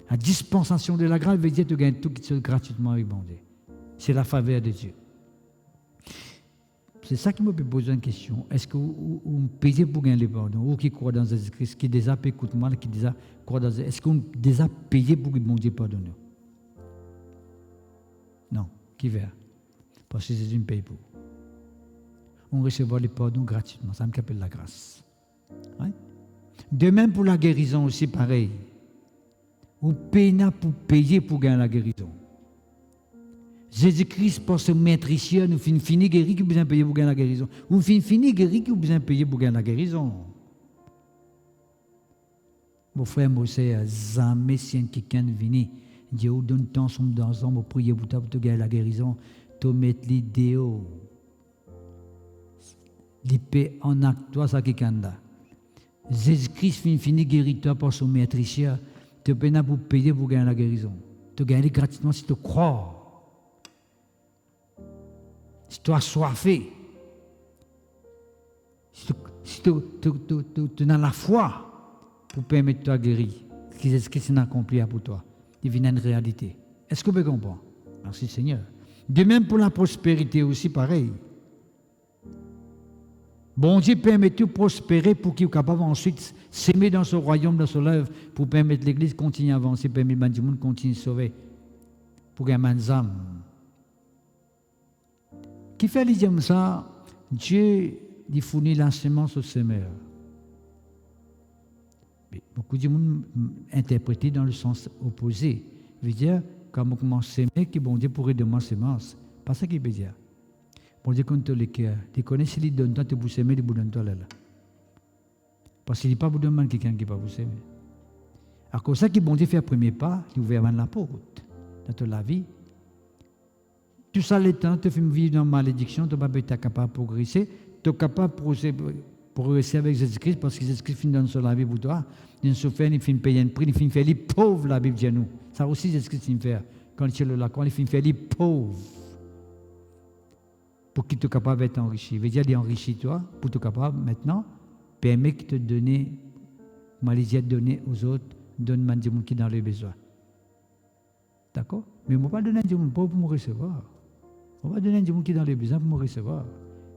La dispensation de la grâce veut dire que tu gagnes tout qui se gratuitement avec bon Dieu. C'est la faveur de Dieu. C'est ça qui me pose une question. Est-ce que vous payez pour gagner le pardon? Ou qui croit dans Jésus-Christ, qui déjà écoute mal, qui déjà croit dans Jésus-Christ, est-ce qu'on déjà payé pour que bon Dieu pardonne? Non. Qui verra? Parce que Jésus ne paye pour. On recevra le pardon gratuitement. Ça me appelle la grâce. Ouais? De même pour la guérison aussi, pareil. On paye pour payer pour gagner la guérison. Jésus-Christ, pour se mettre ici, nous finit guéri qui besoin payer pour gagner la guérison. Ou finit guéri qui besoin payer pour gagner la guérison. Mon frère, moi, c'est jamais si quelqu'un vient, Dieu vous donne temps, somme dans pour prier pour te gagner la guérison, te mettre l'idée, l'épée en acte, toi, ça qui est là. Jésus-Christ finit guéri toi pour se mettre ici, te peine pour payer pour gagner la guérison. Te gagner gratuitement si tu crois. Si tu as soifé, si tu as la foi pour permettre de te guérir, ce qui est accompli pour toi, devient une réalité. Est-ce que vous comprenez? Merci Seigneur. De même pour la prospérité aussi, pareil. Bon Dieu permet de prospérer pour qu'il soit capable ensuite s'aimer dans ce royaume, dans son œuvre, pour permettre l'Église de continuer à avancer, permettre que le monde continue à sauver, pour gagner des âmes. Qui fait les comme ça, Dieu lui fournit la semence au semeur. Mais beaucoup de monde interprète dans le sens opposé. Il veut dire, quand on commence à s'aimer, que bon Dieu pourrait demander semence. Pas ça qu'il veut dire. Bon Dieu, quand tu le cœur, tu connais s'il donne toi, tu peux s'aimer, il donne toi là. Parce qu'il n'est pas pour demander quelqu'un qui va vous s'aimer. Alors, comme ça, que bon Dieu fait le premier pas, il ouvre la porte dans la vie. Tout ça, le temps, tu fais vivre dans la malédiction, tu n'es pas capable de progresser, tu es capable de progresser avec Jésus-Christ parce que Jésus-Christ finit dans la vie pour toi. Il souffre, il finit payer un prix, il finit faire les pauvres, la Bible dit nous. Ça aussi, Jésus-Christ finit faire. Quand il est là, il finit faire les pauvres pour qu'il soit capable d'être enrichi. Il veut dire, il enrichit toi pour être capable maintenant, permet de te donner, Malaisie de donner aux autres, donne-moi des gens qui dans le besoin. D'accord? Mais on ne va pas donner des gens pauvres pour me recevoir. On va donner des gens qui dans les besoins pour me recevoir.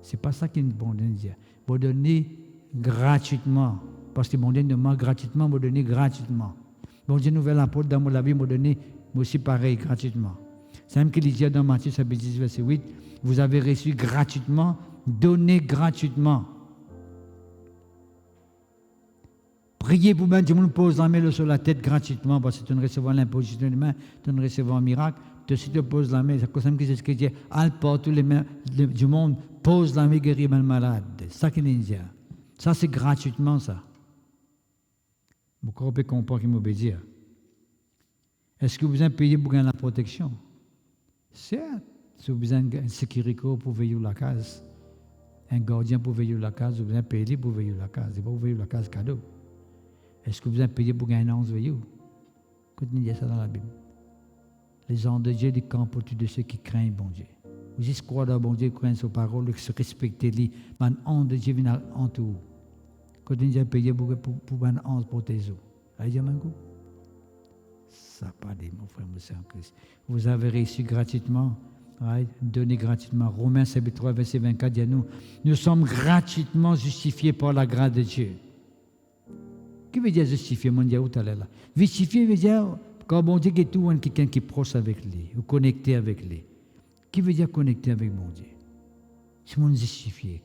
Ce n'est pas ça qui est bon de dire. Vous donner gratuitement. Parce que mon Dieu demande gratuitement, vous donner gratuitement. Bon Dieu, nouvelle apôtre dans la vie, vous donner aussi pareil, gratuitement. C'est même qu'il dit dans Matthieu, chapitre 10, verset 8, vous avez reçu gratuitement, donnez gratuitement. Priez pour que Dieu pose la main sur la tête gratuitement, parce que tu ne recevras l'imposition de main, tu ne recevras un miracle. Si tu poses la main, c'est comme ça que c'est ce qu'il dit, al pour tous les mains du monde, pose la main, guérir le malade. C'est ça qu'il dit. Ça, c'est gratuitement, ça. Vous pouvez comprendre qu'il m'obéir. Est-ce que vous avez payé pour gagner la protection? Certes. Si vous avez un sécurité pour veiller la case, un gardien pour veiller la case, vous avez payé pour veiller la case. C'est pas pour veiller la case cadeau. Est-ce que vous avez payé pour gagner un ange veilleux? Continuez ça dans la Bible. Les anges de Dieu, des camps pour tous ceux qui craignent bon Dieu. Vous juste croire dans bon Dieu, craignent sa parole, se respecter lui. Un ange de Dieu vient en tout. Continuez à payer pour un ange pour tes eaux. Allez dire un coup. Ça pas dit, mon frère, mon Seigneur Christ. Vous avez reçu gratuitement. Right? Donné gratuitement. Romains chapitre 3, verset 24 dit à nous sommes gratuitement justifiés par la grâce de Dieu. Qui veut dire justifier, mon Dieu, où tu es là? Justifier veut dire, quand bon Dieu est tout, quelqu'un qui est proche avec lui, ou connecté avec lui. Qui veut dire connecté avec mon Dieu? C'est mon justifié.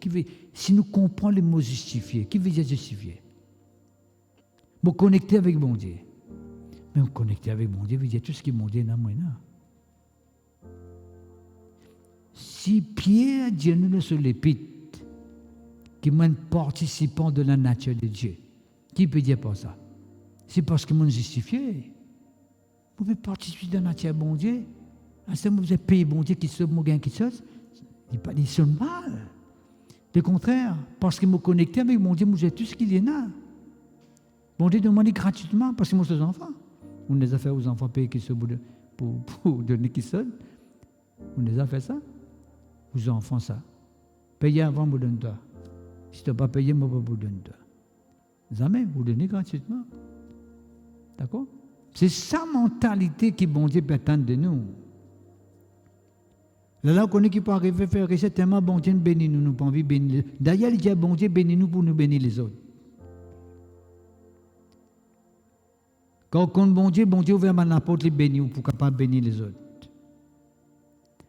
Si nous comprenons le mot justifié, qui veut dire justifier? Bon, connecté avec mon Dieu. Mais connecté avec mon Dieu veut dire tout ce qui est mon Dieu dans moi. Si Pierre dit nous sur l'épître, qui est un participant de la nature de Dieu, qui peut dire pas ça? C'est parce que mon justifié. Vous pouvez participer de la nature de bon Dieu. À ce moment vous avez payé bon Dieu qui sauve mon gain qui sauve. Il sonne mal. Le contraire, parce qu'il m'a connecté avec mon Dieu, moi j'ai tout ce qu'il y en a. Bon Dieu demande gratuitement parce que moi, c'est aux enfants. On les a fait aux enfants payer qui sauve pour donner qui sauve. On les a fait ça. Aux enfants, ça. Payez avant, vous donne toi. Si tu n'as pas payé, moi, vous donne toi. Jamais, vous donnez gratuitement. D'accord? C'est sa mentalité qui, bon Dieu, peut attendre de nous. Là, on connaît qui peut arriver à faire recette tellement bon Dieu bénit nous, nous pas envie de bénir. D'ailleurs, il dit bon Dieu bénis nous pour nous bénir les autres. Quand on compte bon Dieu ouvre ma porte, il bénit pour capable bénir les autres.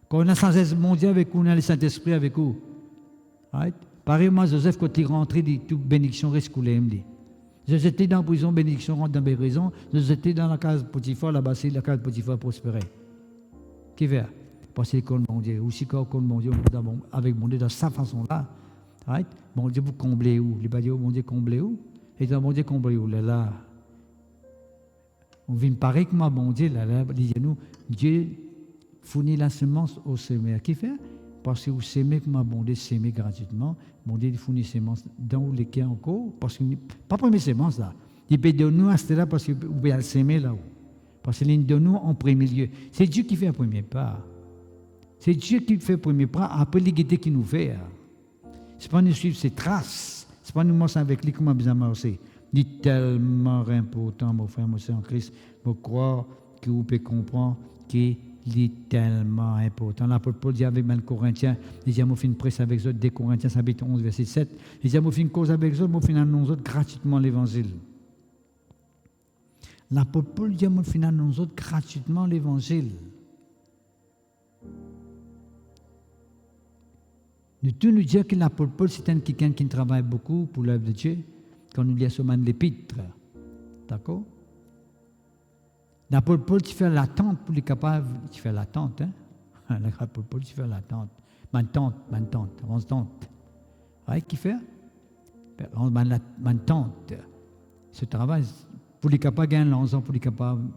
Quand on a sans cesse bon Dieu avec nous, on a le Saint-Esprit avec nous. Right? Pareillement, Joseph, quand il rentrait, il dit toute bénédiction reste coulée. Joseph était dans la prison, bénédiction rentre dans la prison. Joseph était dans la case Potiphar, là-bas, c'est la case Potiphar prospérait. Qui fait? Parce que c'est mon Dieu. Aussi, quand on mon Dieu, avec mon Dieu, de sa façon-là. Right? Mon Dieu, vous comblez où? Il va dire, mon Dieu, comblez où? Et dans mon Dieu, comblez où? Là. On vient pareil que moi, mon Dieu, là, il dit nous, Dieu fournit la semence au semeur. Qui fait? Parce que vous semez que moi, bon Dieu, semez gratuitement. Mon Dieu, il fournit la semence dans les cas encore. Parce que, pas première semence là. Il peut donner nous à ce là parce que vous pouvez la semer là-haut. Parce qu'il donne nous en premier lieu. C'est Dieu qui fait un premier pas. C'est Dieu qui fait le premier pas, après l'égalité qu'il nous fait. Ce n'est pas nous suivre ses traces. Ce n'est pas nous marcher avec lui comme on a besoin de marcher. C'est tellement important, mon frère, mon soeur en Christ, pour croire que vous pouvez comprendre qu'il est tellement important. L'apôtre Paul dit avec les Corinthiens, il dit, moi, je une presse avec eux, des Corinthiens, chapitre 11, verset 7. Il dit, moi, je une cause avec eux, moi, je annonce gratuitement l'évangile. L'apôtre Paul dit, moi, je annonce gratuitement l'évangile. Nous tous nous dire que l'apôtre Paul, c'est quelqu'un qui travaille beaucoup pour l'œuvre de Dieu, quand nous lisons seulement l'épître. D'accord? L'apôtre Paul, tu fais l'attente pour les capables. Tu fais l'attente, hein? L'apôtre Paul, tu fais l'attente. On se tente. Ouais, qui fait? On tente. Ce travail, pour les capables, gagner l'argent, pour les capables,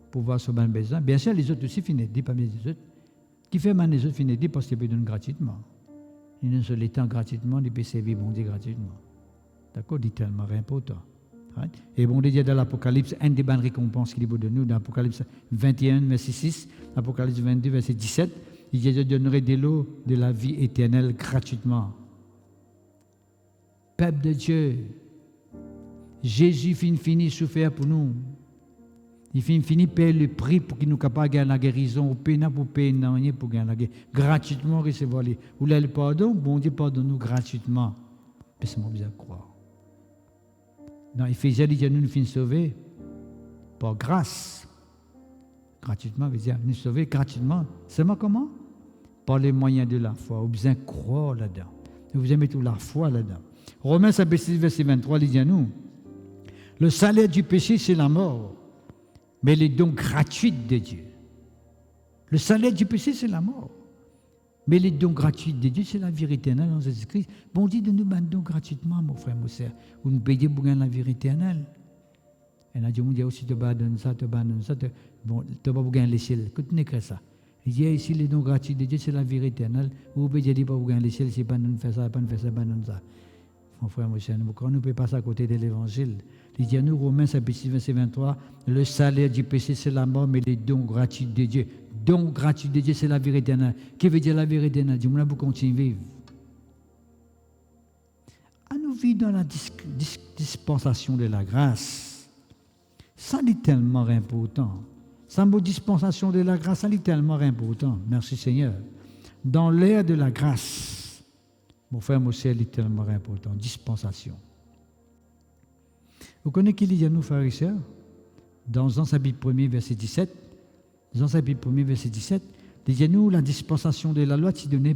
pouvoir se mettre besoin. Bien sûr, les autres aussi finissent, pas bien les autres. Qui fait les autres finissent parce qu'ils peuvent donner gratuitement. Ils ne se l'étendent gratuitement, ils peuvent servir bon Dieu gratuitement. D'accord? C'est tellement important. Right? Et bon Dieu, dans l'Apocalypse, une des bonnes récompenses qu'il est de nous, dans l'Apocalypse 21, verset 6, l'Apocalypse 22, verset 17, il dit, je donnerai de l'eau de la vie éternelle gratuitement. Peuple de Dieu, Jésus finit souffert pour nous. Il finit payer le prix pour qu'il nous capable de gagner la guérison, ou payer pour payer rien pour gagner la guérison. Gratuitement recevoir les. Ou là, le pardon, bon Dieu pardonne-nous gratuitement. Mais c'est mon bien croire. Dans Éphésiens, il dit, nous finissons sauvés par grâce. Gratuitement, veut dire, nous sauver gratuitement. Seulement comment? Par les moyens de la foi. Vous besoin croire là-dedans. Vous besoin mettre la foi là-dedans. Romains, chapitre 6, verset 23, il dit à nous, le salaire du péché, c'est la mort, mais les dons gratuits de Dieu. Le salaire du péché, c'est la mort. Mais les dons gratuits de Dieu, c'est la vie éternelle en Jésus-Christ. Bon Dieu, de nous donner dons gratuitement, mon frère, mon soeur. Vous nous payez pour gagner la vie éternelle. Et là, Dieu nous dit aussi, tu vas donner ça, bon, tu vas gagner les ciels. Continuez que ça. Il dit ici, les dons gratuits de Dieu, c'est la vie éternelle. Vous pouvez dire, pas vous gagner les ciels, c'est pas nous faire ça, pas nous faire ça, pas nous ça. Mon frère, mon soeur, quand nous ne pouvons pas passer à côté de l'évangile. Il dit à nous, Romains, chapitre 6, verset 23, le salaire du péché, c'est la mort, mais les dons gratuits de Dieu. Don gratuit de Dieu, c'est la vie éternelle. Qui veut dire la vie éternelle? Dis-moi, vous continuez à vivre. À nous vivre dans la dispensation de la grâce. Ça est tellement important. Ça mot dispensation de la grâce, ça est tellement important. Merci Seigneur. Dans l'ère de la grâce, mon frère, mon soeur, est tellement important. Dispensation. Vous connaissez qui dit à nous, frères et sœurs? Dans Jean chapitre 1er, verset 17, Jean chapitre 1er, verset 17, il dit à nous, la dispensation de la loi, tu donnais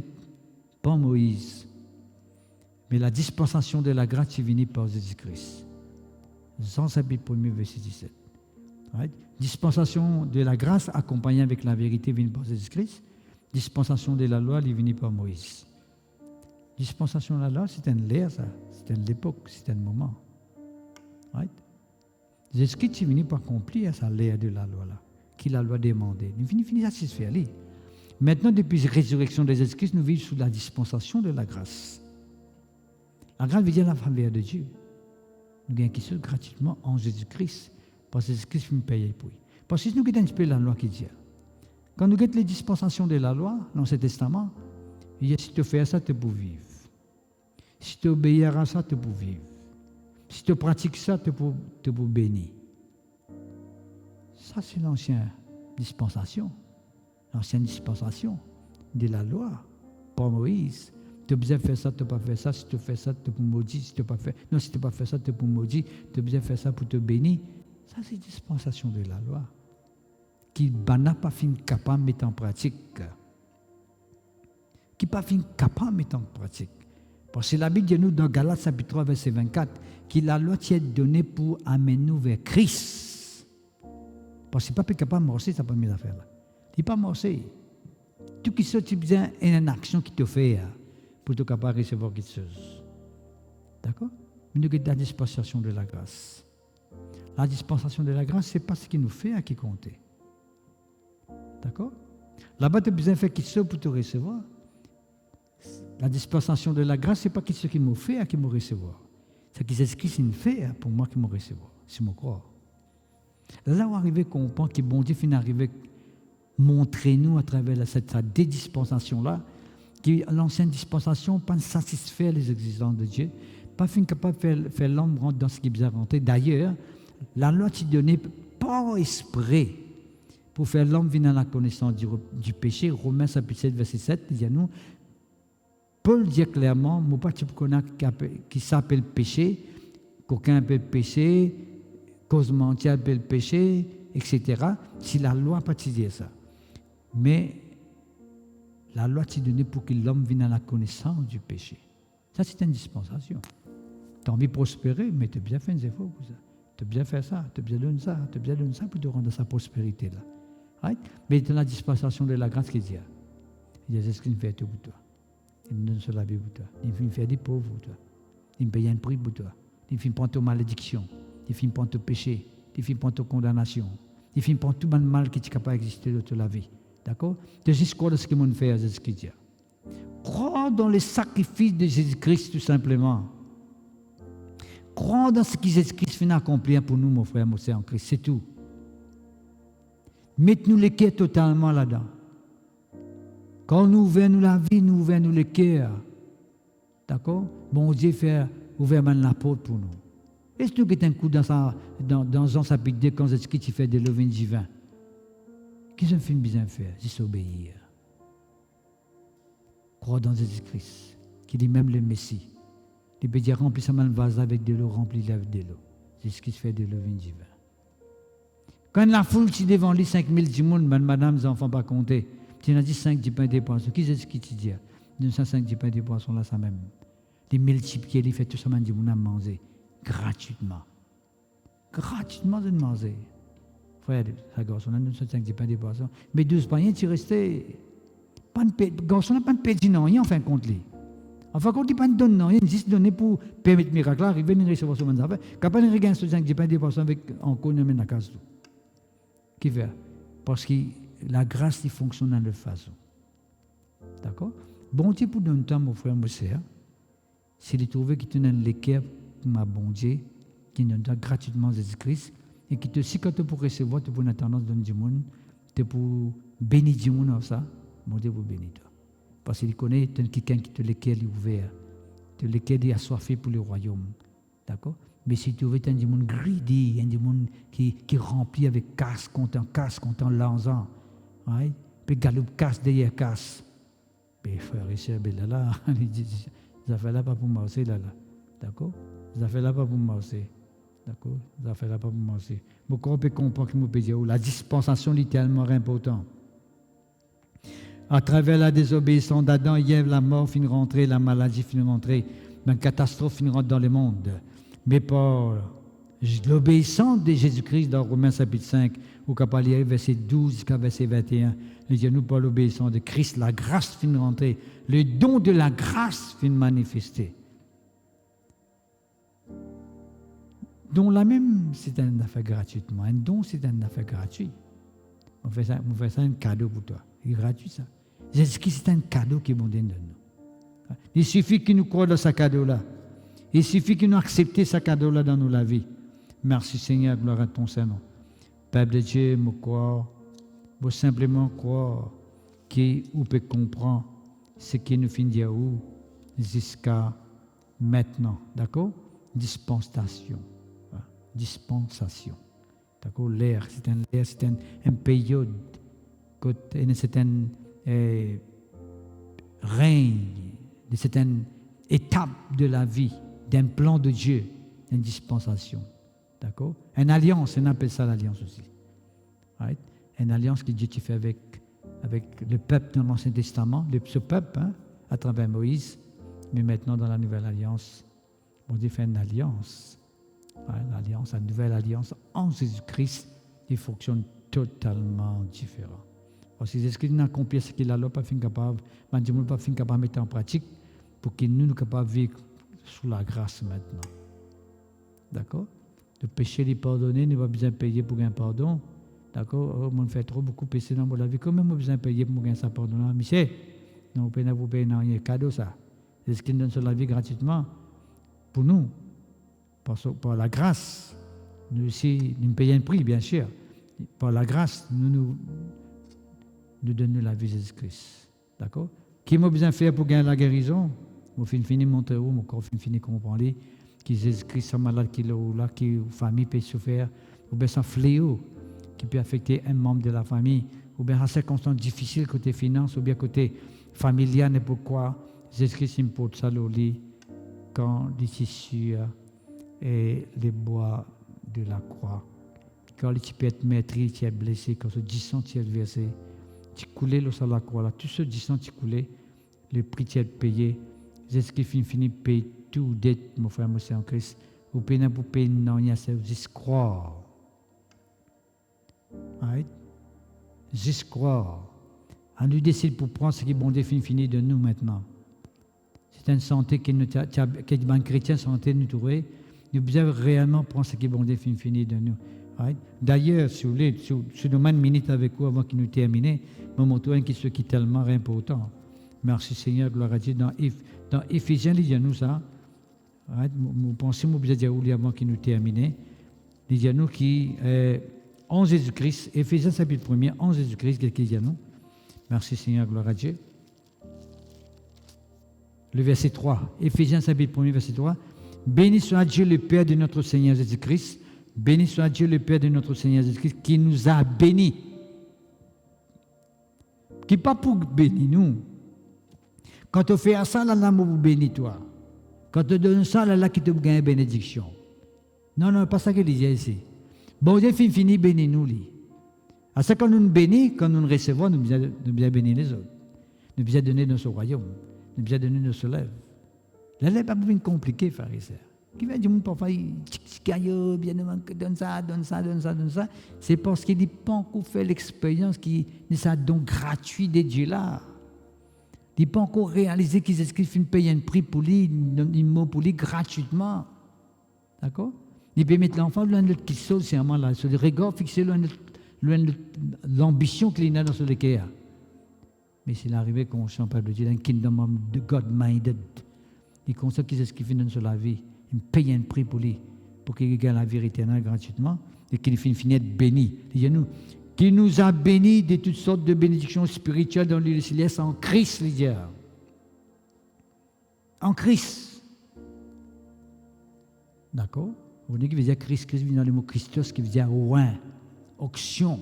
pas Moïse, mais la dispensation de la grâce, tu venais par Jésus-Christ. Jean chapitre 1er, verset 17. Right? Dispensation de la grâce accompagnée avec la vérité venue par Jésus-Christ. Dispensation de la loi, elle est venue par Moïse. Dispensation de la loi, c'est une l'ère, ça. C'est une époque, c'est un moment. Right? Jésus-Christ est venu pour accomplir sa l'ère de la loi là, qui la loi demandait. Nous finissons satisfaire. Maintenant, depuis la résurrection de Jésus-Christ, nous vivons sous la dispensation de la grâce. La grâce veut dire la faveur de Dieu. Nous gagnons qui seul gratuitement en Jésus-Christ. Parce que Jésus-Christ nous paye pour lui. Parce que si nous avons un peu la loi qui dit, quand nous avons les dispensations de la loi, dans ce testament, il y a si tu fais ça, tu peux vivre. Si tu obéis à ça, tu peux vivre. Si tu pratiques ça, tu peux bénir. Ça, c'est l'ancienne dispensation. L'ancienne dispensation de la loi. Pour Moïse. Tu as besoin de faire ça, tu n'as pas fait ça. Si tu fais ça, tu es pour maudire. Si tu n'as pas fait non, si tu n'as pas fait ça, tu es pour maudire. Tu as besoin de faire ça pour te bénir. Ça, c'est dispensation de la loi. Qui n'a pas fini capable de mettre en pratique. Qui pas fini capable de mettre en pratique. Parce que la Bible dit nous dans Galates chapitre 3, verset 24, que la loi t'est donnée pour amener nous vers Christ. Parce que pas capable de morcer, ça pas mis affaire là. Il n'est pas morcer. Tout qui soit, tu as besoin d'une action qui te fait pour te capable de recevoir quelque chose. D'accord? Nous avons la dispensation de la grâce. La dispensation de la grâce, ce n'est pas ce qui nous fait qui compte. D'accord? Là-bas, tu as besoin de faire quelque chose pour te recevoir. La dispensation de la grâce, ce n'est pas quelque chose qui m'a fait qui me recevoir. C'est que Jésus-Christ me fait pour moi qui me recevoir. Si je crois. Là, on arrive à comprendre que bon Dieu finit d'arriver montrer nous à travers cette dispensation-là, que l'ancienne dispensation pas satisfaire les exigences de Dieu, pas fin capable de faire l'homme rentrer dans ce qui est bien rentré. D'ailleurs, la loi t'est donnée pas exprès pour faire l'homme venir à la connaissance du péché. Romains chapitre 7, verset 7, il dit à nous, Paul dit clairement, moi pas tu connais qui s'appelle péché, qu'aucun appelle péché, cause mentir appelle péché, etc. Si la loi pas te dire ça. Mais la loi t'est donnée pour que l'homme vienne à la connaissance du péché. Ça, c'est une dispensation. Tu as envie de prospérer, mais tu as bien fait des efforts pour ça. Tu as bien fait ça, tu as bien donné ça, tu as bien donné ça pour te rendre à sa prospérité-là. Right? Mais dans la dispensation de la grâce qu'il dit, il dit, c'est ce qu'il fait tout pour toi. Il nous donne sur la vie pour toi. Il me fait des pauvres pour toi. Il me paye un prix pour toi. Il me prend ta malédiction. Il me prend ton péché. Il me prend ta condamnation. Il me prend tout le mal qui est capable d'exister dans la vie. D'accord? C'est juste quoi de ce que mon fait à Jésus-Christ. Crois dans les sacrifices de Jésus-Christ tout simplement. Crois dans ce que Jésus-Christ finit d'accomplir pour nous, mon frère, mon sœur en Christ. C'est tout. Mettez-nous les cœurs totalement là-dedans. Quand nous ouvrons la vie, nous ouvrons les cœurs. D'accord? Bon Dieu fait ouvrir la porte pour nous. Est-ce que tu as un coup dans Jean chapitre 2 quand Jésus-Christ fait des levains divins? Qu'est-ce qu'on fait bien faire? Juste obéir. Croire dans Jésus-Christ, qui dit même le Messie. Il peut dire remplis sa main de vase avec de l'eau, remplis avec de l'eau. Jésus-Christ fait des levains divins. Quand la foule est devant lui, 5000 du monde, madame, les enfants pas compter. Tu as dit 5 du pain et des poissons. Qui est-ce qui te dit? Nous sommes 5 du pain et des poissons là, ça même. Il multiplie, il fait tout ça, il dit, on a mangé gratuitement. Gratuitement de manger. Frère, ça garçon, nous sommes 5 du pain et des poissons. Mais 12 païens, tu restais. Garçon n'a pas de pédit, non, rien en fin de compte. En fin de compte, il n'y a pas de don, non, il y a juste donné pour permettre le miracle, arriver à recevoir ce affaire. Quand on regarde ce 5 du pain et des poissons avec en connaît la case. Qui fait? Parce que la grâce, il fonctionne dans le façon. D'accord? Bon Dieu, pour donner temps, mon frère, mon sœur, s'il est trouvé qu'il te donne l'équerre pour ma bon Dieu, qui nous donne gratuitement Jésus-Christ, et qui te, si quand tu pour recevoir, tu pour une tendance de du monde, tu pour bénir du monde, ça, mon Dieu vous bénit toi. Parce qu'il connaît quelqu'un qui te l'équerre est ouvert, te l'équerre est assoiffé pour le royaume. D'accord? Mais si tu veux un du monde greedy, un du monde qui remplit avec casse content, lanzan, right? Puis galoupe casse derrière casse. Mais frère et sœur, là, il dit, ça fait là pas pour marcher là. D'accord? Ça fait là pas pour marcher. D'accord? Ça fait là pas pour marcher. Mais on peut comprendre que nous peut dire, la dispensation est tellement importante. À travers la désobéissance d'Adam, hier, la mort finit de rentrer, la maladie finit de rentrer, la catastrophe finit de rentrer dans le monde. Mais par l'obéissance de Jésus-Christ dans Romains chapitre 5, au capalier verset 12 jusqu'à verset 21, il dit nous par l'obéissance de Christ, la grâce finit de rentrer, le don de la grâce finit de manifester. Donc là même, c'est une affaire gratuitement. Un don, c'est une affaire gratuite. On fait ça un cadeau pour toi. C'est gratuit ça. Jésus-Christ, c'est un cadeau qui est bon de nous. Il suffit qu'il nous croit dans ce cadeau-là. Il suffit qu'il nous accepte ce cadeau-là dans nos vies. Merci Seigneur, gloire à ton Saint-Nom. Père de Dieu, me croire, vous simplement croire qu'on peut comprendre ce qui nous finit où jusqu'à maintenant. D'accord? Dispensation. Dispensation. D'accord? L'air, c'est une période, c'est un règne, c'est une étape de la vie, d'un plan de Dieu, d'une dispensation. D'accord? Une alliance, on appelle ça l'alliance aussi. Right? Une alliance que Dieu fait avec le peuple dans l'Ancien Testament, ce peuple, à travers Moïse, mais maintenant dans la Nouvelle Alliance, on dit fait une alliance. L'alliance, la nouvelle alliance en Jésus-Christ, qui fonctionne totalement différent. Parce que Jésus-Christ n'a accompli ce qu'il a là, pas fin capable, Dieu n'a pas fin capable de mettre en pratique pour qu'il nous capables de vivre sous la grâce maintenant. D'accord? Le péché est pardonné, nous pas besoin de payer pour un pardon. D'accord? On fait trop beaucoup de péché dans la vie, quand même, on a besoin de payer pour gagner ça pardon. Mais c'est, non, on ne peut pas payer un cadeau, ça. C'est ce qu'il donne sur la vie gratuitement pour nous. Par la grâce, nous aussi, nous payons un prix, bien sûr. Par la grâce, nous donnons la vie de Jésus-Christ. D'accord? Qui m'a besoin de faire pour gagner la guérison? Mon fin fini monter où, mon corps fin fini comprendre, qui Jésus-Christ est malade, qui est là, qui famille peut souffrir, ou bien ça fléau qui peut affecter un membre de la famille, ou bien à circonstances difficiles côté finance, ou bien côté familial, et pourquoi Jésus-Christ importe ça au lit quand les tissus et les bois de la croix. Quand tu peux être maîtrisé, tu es blessé, quand ce 10 cents tu es versé, tu coulais le sur la croix, là, tout ce 10 cents tu coulais, le prix tu es payé, Jésus-Christ finit de payer tout dette, mon frère, mon frère en Christ, ou payer pour payer, non, il y a ça, juste croire. Right? Juste croire. On nous décide pour prendre ce qui est bon défini de nous maintenant. C'est une santé qui est un chrétien santé nous trouver. Nous devons réellement prendre ce qui est bon défini de nous. Right? D'ailleurs, si vous voulez, si nous une minute avec vous avant qu'il nous termine, je montre un qui est tellement important. Merci Seigneur, gloire à Dieu. Dans Éphésiens, il y a nous ça. Right? Nous pensons que vous dire avant qu'il nous termine. Il y a nous qui en Jésus-Christ, Éphésiens chapitre 1er, en Jésus-Christ, qu'est-ce qu'il y a nous? Merci Seigneur, gloire à Dieu. Le verset 3, Éphésiens chapitre 1er, verset 3. Béni soit Dieu le Père de notre Seigneur Jésus-Christ. Béni soit Dieu le Père de notre Seigneur Jésus-Christ qui nous a bénis. Qui pas pour bénir nous. Quand tu fais ça, là, pour bénir toi. Quand tu donnes ça, là, qui te gagne une bénédiction. Non, pas ça qu'il disait ici. Bon Dieu fini bénir nous. À ce quand nous bénissons, quand nous recevons, nous devons bénir les autres. Nous devons donner notre royaume. Nous devons donner notre lèvre. La lèvre n'est pas pour compliqué, frères et sœurs. Qui va dire, parfois, donne ça. C'est parce qu'il n'a pas encore fait l'expérience de ça don gratuit de Dieu là. Il n'a pas encore réalisé qu'ils écrivent payer un prix pour lui, un mot pour lui gratuitement. D'accord? Il peut mettre l'enfant loin de qui saute, c'est vraiment là. Sur le regard fixé loin de l'ambition qu'il a dans ce cœur. Mais s'il est arrivé conscient, Père de Dieu, un kingdom of God-minded, il conscient qu'ils écrivent sur la vie. Il paye un prix pour lui, pour qu'il gagne la vie éternelle gratuitement et qu'il finisse d'être béni. Qui nous a bénis de toutes sortes de bénédictions spirituelles dans l'île céleste en Christ, Lydia. En Christ. D'accord? Vous voyez qui veut dire Christ, Christ vient dans le mot Christos, qui veut dire oin, auction.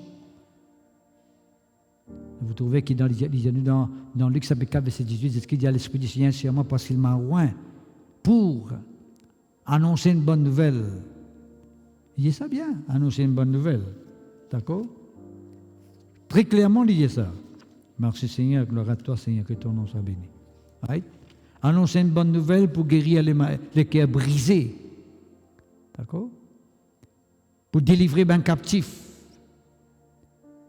Vous trouvez qu'il dans Luc chapitre 4, verset 18, c'est ce qu'il dit à l'Esprit du Seigneur sur moi parce qu'il m'a oint pour annoncer une bonne nouvelle. Il dit ça bien, annoncer une bonne nouvelle. D'accord? Très clairement, il dit ça. Merci Seigneur, gloire à toi Seigneur, que ton nom soit béni. Right? Annoncer une bonne nouvelle pour guérir les cœurs brisés. D'accord? Pour délivrer un captif.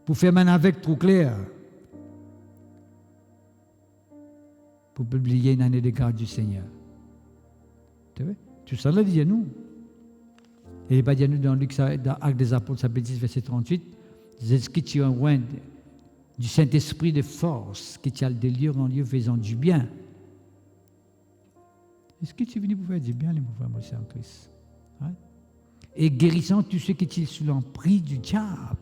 Pour faire un avec trop clair. Pour publier une année de grâce du Seigneur. Tu vois? Tout ça, là, dit à nous. Et il va dire nous dans Luc, dans Actes des Apôtres, chapitre 10, verset 38, c'est ce qui tu as du Saint-Esprit de force, qui t'a de lieu en lieu faisant du bien. Est-ce que tu es venu pour faire du bien, les frères, moi, c'est en Christ? Hein? Et guérissant tous ceux qui sont sous l'emprise du diable.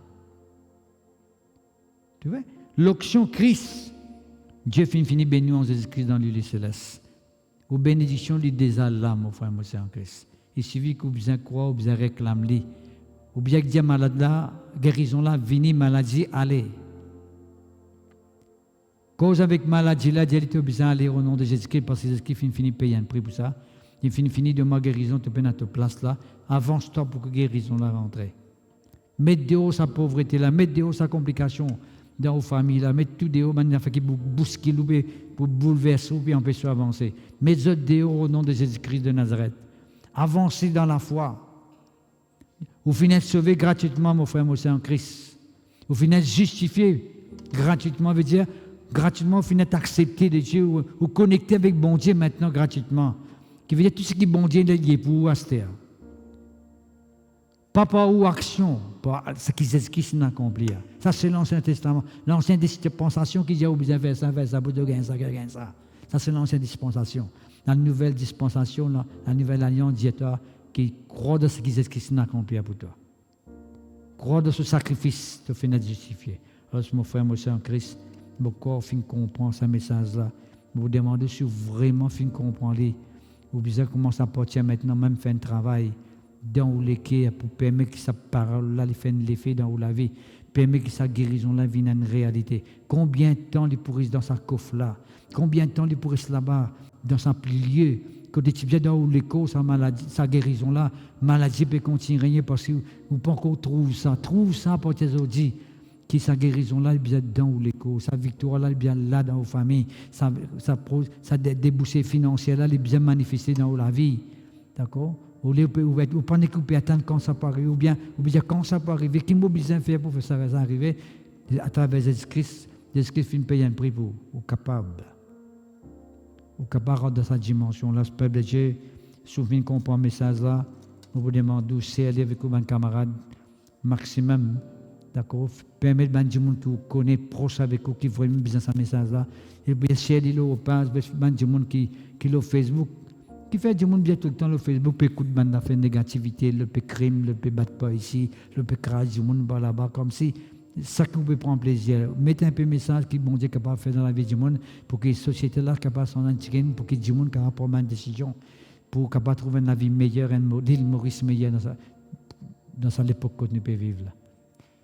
Tu vois? L'onction Christ. Dieu finit béni en Jésus-Christ dans l'île céleste. Aux bénédictions, lui des Allah, mon frère, moi, c'est en Christ. Il suffit que vous en croyez, vous en réclamez, Ou bien que dire malade là, guérison là, vini maladie, allez. Cause avec maladie là, Dieu était besoin d'aller au nom de Jésus-Christ parce que Jésus-Christ finit de payer un prix pour ça. Il finit de ma guérison, tu peux à ta place là. Avance-toi pour que guérison là rentre. Mettre dehors sa pauvreté là, mettre dehors sa complication dans vos familles là, mettre tout dehors, manière qui bouscule, pour bouleverser puis empêcher d'avancer. Mettez dehors au nom de Jésus-Christ de Nazareth. Avancez dans la foi. Vous finissez sauvé gratuitement, mon frère, mon sœur en Christ. Vous finissez justifié gratuitement, veut dire gratuitement, vous finissez accepté de Dieu, vous connectez avec bon Dieu maintenant gratuitement. Qui veut dire tout ce qui est bon Dieu, il est lié pour vous à cette terre. Pas par ou action, par ce qui s'est accompli. Ça, c'est l'Ancien Testament. L'Ancienne dispensation qui dit, vous avez fait ça, vous avez ça. Ça, c'est l'Ancienne dispensation. La nouvelle dispensation, la nouvelle alliance, dit toi, qui croit de ce qui s'est accompli pour toi. Crois de ce sacrifice, tu finis de justifier. Alors, mon frère, mon soeur en Christ, mon corps fin comprend ce message-là. Je vous demande si vous vraiment fin comprendre. Vous besoin commencer à porter maintenant, même faire un travail dans les quais pour permettre que sa parole-là fasse l'effet dans la vie, permettre que sa guérison-là vienne une réalité. Combien de temps il pourrait dans sa coffre-là? Combien de temps il pourrait là-bas, dans sa lieu? Quand tu viens dans l'écho, sa maladie, sa guérison-là, maladie peut continuer parce que vous pas encore trouve ça pour tes audits. Qui sa guérison-là, il bien dans l'écho, sa victoire-là, il bien là dans vos familles, sa débouchée financière-là, il bien manifesté dans la vie. D'accord? Vous prenez couper attendre quand ça peut arriver, ou bien quand ça peut arriver, qui m'a besoin de faire pour que ça va arriver, à travers Jésus-Christ finit payer un prix pour vous capable. Vous capable dans cette dimension-là, ce peuple de Dieu, souvenez qu'on prend le message-là, on vous demande d'où c'est aller avec vos camarades, maximum. D'accord, permettre à des gens qui connaissent proche avec vous, qui voient besoin de ce message-là. Et bien, si il est au pass, des gens qui est au Facebook, qui fait des gens bien tout le temps au Facebook, peut écouter de faire négativité, le peut crime, le peut battre pas ici, le peut craser des gens là-bas, comme si ça que vous pouvez prendre plaisir. Mettez un peu de message qui bon Dieu est capable de faire dans la vie du monde, pour que la société-là soit capable de s'en tirer, pour que des gens soient capables de prendre une décision, pour capable de trouver une vie meilleure, l'île Maurice meilleure dans cette époque que nous pouvons vivre là.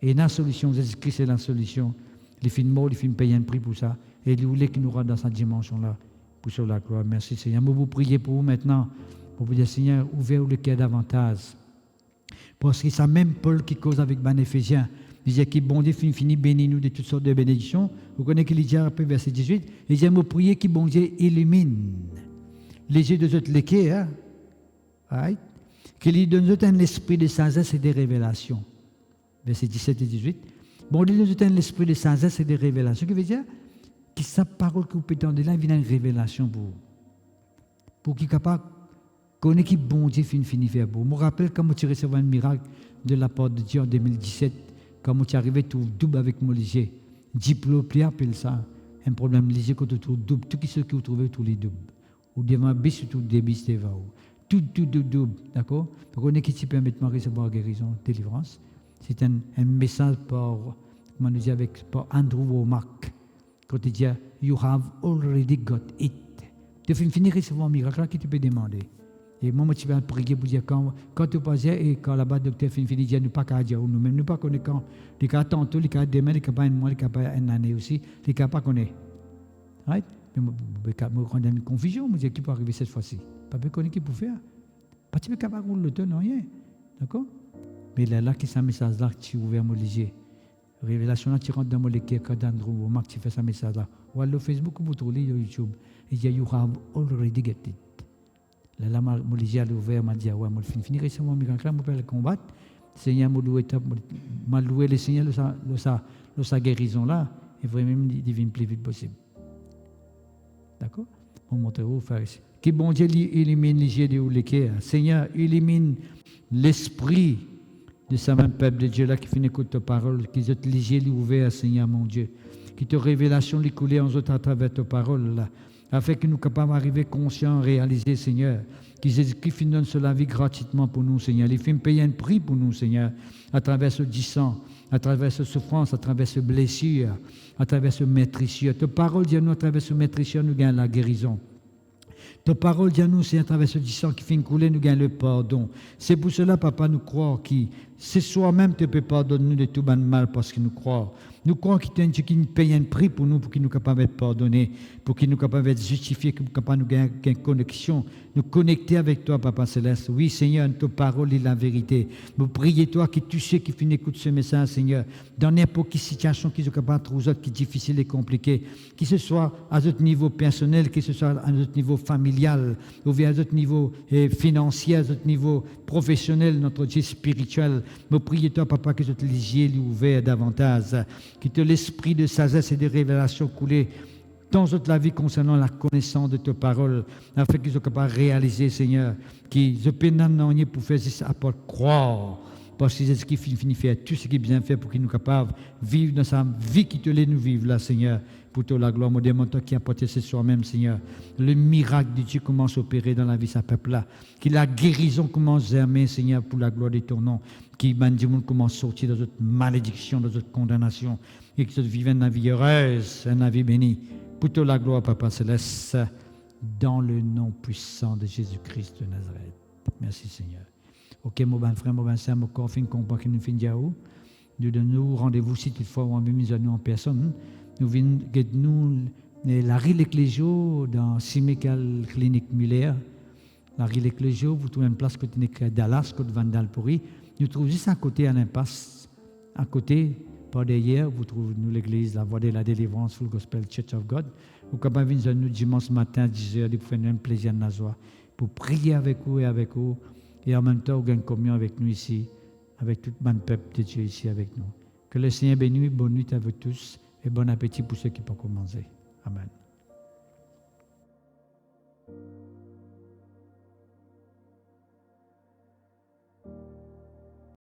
Et la solution, Jésus-Christ, c'est la solution. Les films morts, les films payent un prix pour ça. Et il voulait qu'il nous rende dans cette dimension-là, pour sur la gloire. Merci Seigneur. Je vous prie pour vous maintenant, pour vous dire, Seigneur, ouvrez le cœur davantage. Parce que c'est même Paul qui cause avec les Éphésiens. Il disait qu'il bon Dieu finit bénir nous de toutes sortes de bénédictions. Vous connaissez qu'il dit après verset 18. Il dit, je vous prie qu'il bon Dieu illumine les yeux de toutes les cœurs, right? Qu'il lui donne un esprit de sagesse et de révélation. Versets 17 et 18. Bon, il nous donne l'esprit de sagesse et de révélation. Ce qui veut dire que sa parole que vous pouvez entendre là, il vient une révélation pour vous. Pour qu'il soit capable de connaître qui bon Dieu finit faire pour vous. Je me rappelle quand tu recevais un miracle de la part de Dieu en 2017, quand tu arrivé tout double avec mon léger. Diploplie appelle ça. Un problème léger quand tu trouves double. Tout ce que vous trouvez, tous les doubles. Ou devant un bis, tout des bis devant vous. Tout double. D'accord? Donc on est qui te permet de recevoir guérison, délivrance. C'est un message par Andrew Womack. Quand il dit « You have already got it ». Tu finis de recevoir un miracle là qui te peut demander. Et moi, tu vas prier pour dire quand tu passes et quand là-bas, le docteur finit de dire « Nous pas qu'à dire nous-mêmes, nous pas connaître quand. Les cas tantôt, les cas demain, les cas pas un mois, les cas pas une année aussi, les cas pas connaître. Right? Mais je me rends une confusion, je me dis qui peut arriver cette fois-ci. Pas de connaître qui peut faire. Pas de capable de le temps, non rien. D'accord? Mais là, qui est un message-là, tu ouvres mon léger. Révélation-là, tu rentres dans mon léger, quand Andrew ou Marc, tu fais ce message-là. Ou alors Facebook, ou vous trouvez sur YouTube. Il dit, you have already get it. Là, mon léger a ouvert, m'a dit, ouais, je finis de recevoir mon miracle, je peux le combattre. Seigneur m'a loué le Seigneur de sa guérison-là, et vraiment, il devient plus vite possible. D'accord? On montre où faire ici. Que bon Dieu illumine les yeux de l'équerre. Seigneur, illumine l'esprit de ce même peuple de Dieu là qui finit écouter ta parole, qui ont les yeux ouverts, Seigneur mon Dieu. Qui te révélation les couler en autres à travers ta parole là. Afin que nous capables d'arriver conscients, réaliser, Seigneur, qui Jésus-Christ donne cela vie gratuitement pour nous, Seigneur. Il fait payer un prix pour nous, Seigneur, à travers ce sang, à travers ce souffrance, à travers ce blessure, à travers ce maîtrissure. Ta parole dit à nous, à travers ce maîtrissure, nous gagnons la guérison. Ta parole dit à nous, c'est à travers ce sang qui fait couler, nous gagnons le pardon. C'est pour cela, papa, nous croyons que c'est soi-même qui peut pardonner nous de tout mal parce que nous croyons. Nous croyons qu'il y a un Dieu qui nous paye un prix pour nous, pour qu'il nous capable d'être pardonné, pour qu'il nous capable d'être justifié, pour qu'il nous capable de gagner une connexion, nous connecter avec toi, Papa Céleste. Oui, Seigneur, ta parole est la vérité. Nous prions toi qui tu sais qui finit écoute ce message, Seigneur, dans n'importe quelle situation qui est capable de trouver qui est difficile et compliquée, que ce soit à notre niveau personnel, que ce soit à notre niveau familial, ou bien à notre niveau financier, à notre niveau professionnel, notre Dieu spirituel. Nous prions toi, Papa, que les yeux ouverts davantage, que l'esprit de sagesse et de révélation coulé dans toute la vie concernant la connaissance de ta parole, afin qu'ils soient capables de réaliser, Seigneur, qu'ils peuvent nous pour faire ça, pour croire, parce que c'est ce qui finit faire tout ce qui est bien fait pour qu'ils nous capables de vivre dans sa vie qui te laisse nous vivre là, Seigneur, pour toi la gloire. Moi, demande toi qui a porté ce soi-même, Seigneur. Le miracle de Dieu commence à opérer dans la vie de sa peuple là. Que la guérison commence à germer, Seigneur, pour la gloire de ton nom. Qui commence à sortir de toute malédiction, de toute condamnation, et que tu vives une vie heureuse, une vie bénie. Pour toi la gloire, Papa Céleste, dans le nom puissant de Jésus-Christ de Nazareth. Merci, Seigneur. Ok, mon bon frère, mon bon sœur, mon corps, fin compas qui nous fin diaou. Nous donnons rendez-vous si toutefois on a mis à nous en personne. Nous venons nous la rue Leclésio dans Simekal Clinique Muller. La rue Leclésio, vous trouvez une place côté de Dallas, côté Vandalpuri. Nous trouvons juste à côté à l'impasse, à côté, par derrière, vous trouvez nous l'église, la voie de la délivrance, Full Gospel Church of God. Vous pouvez venir nous dimanche matin à 10h pour faire un plaisir de joie, pour prier avec vous, et en même temps, vous gagnez communion avec nous ici, avec tout le peuple de Dieu ici avec nous. Que le Seigneur bénisse, bonne nuit à vous tous, et bon appétit pour ceux qui peuvent commencer. Amen.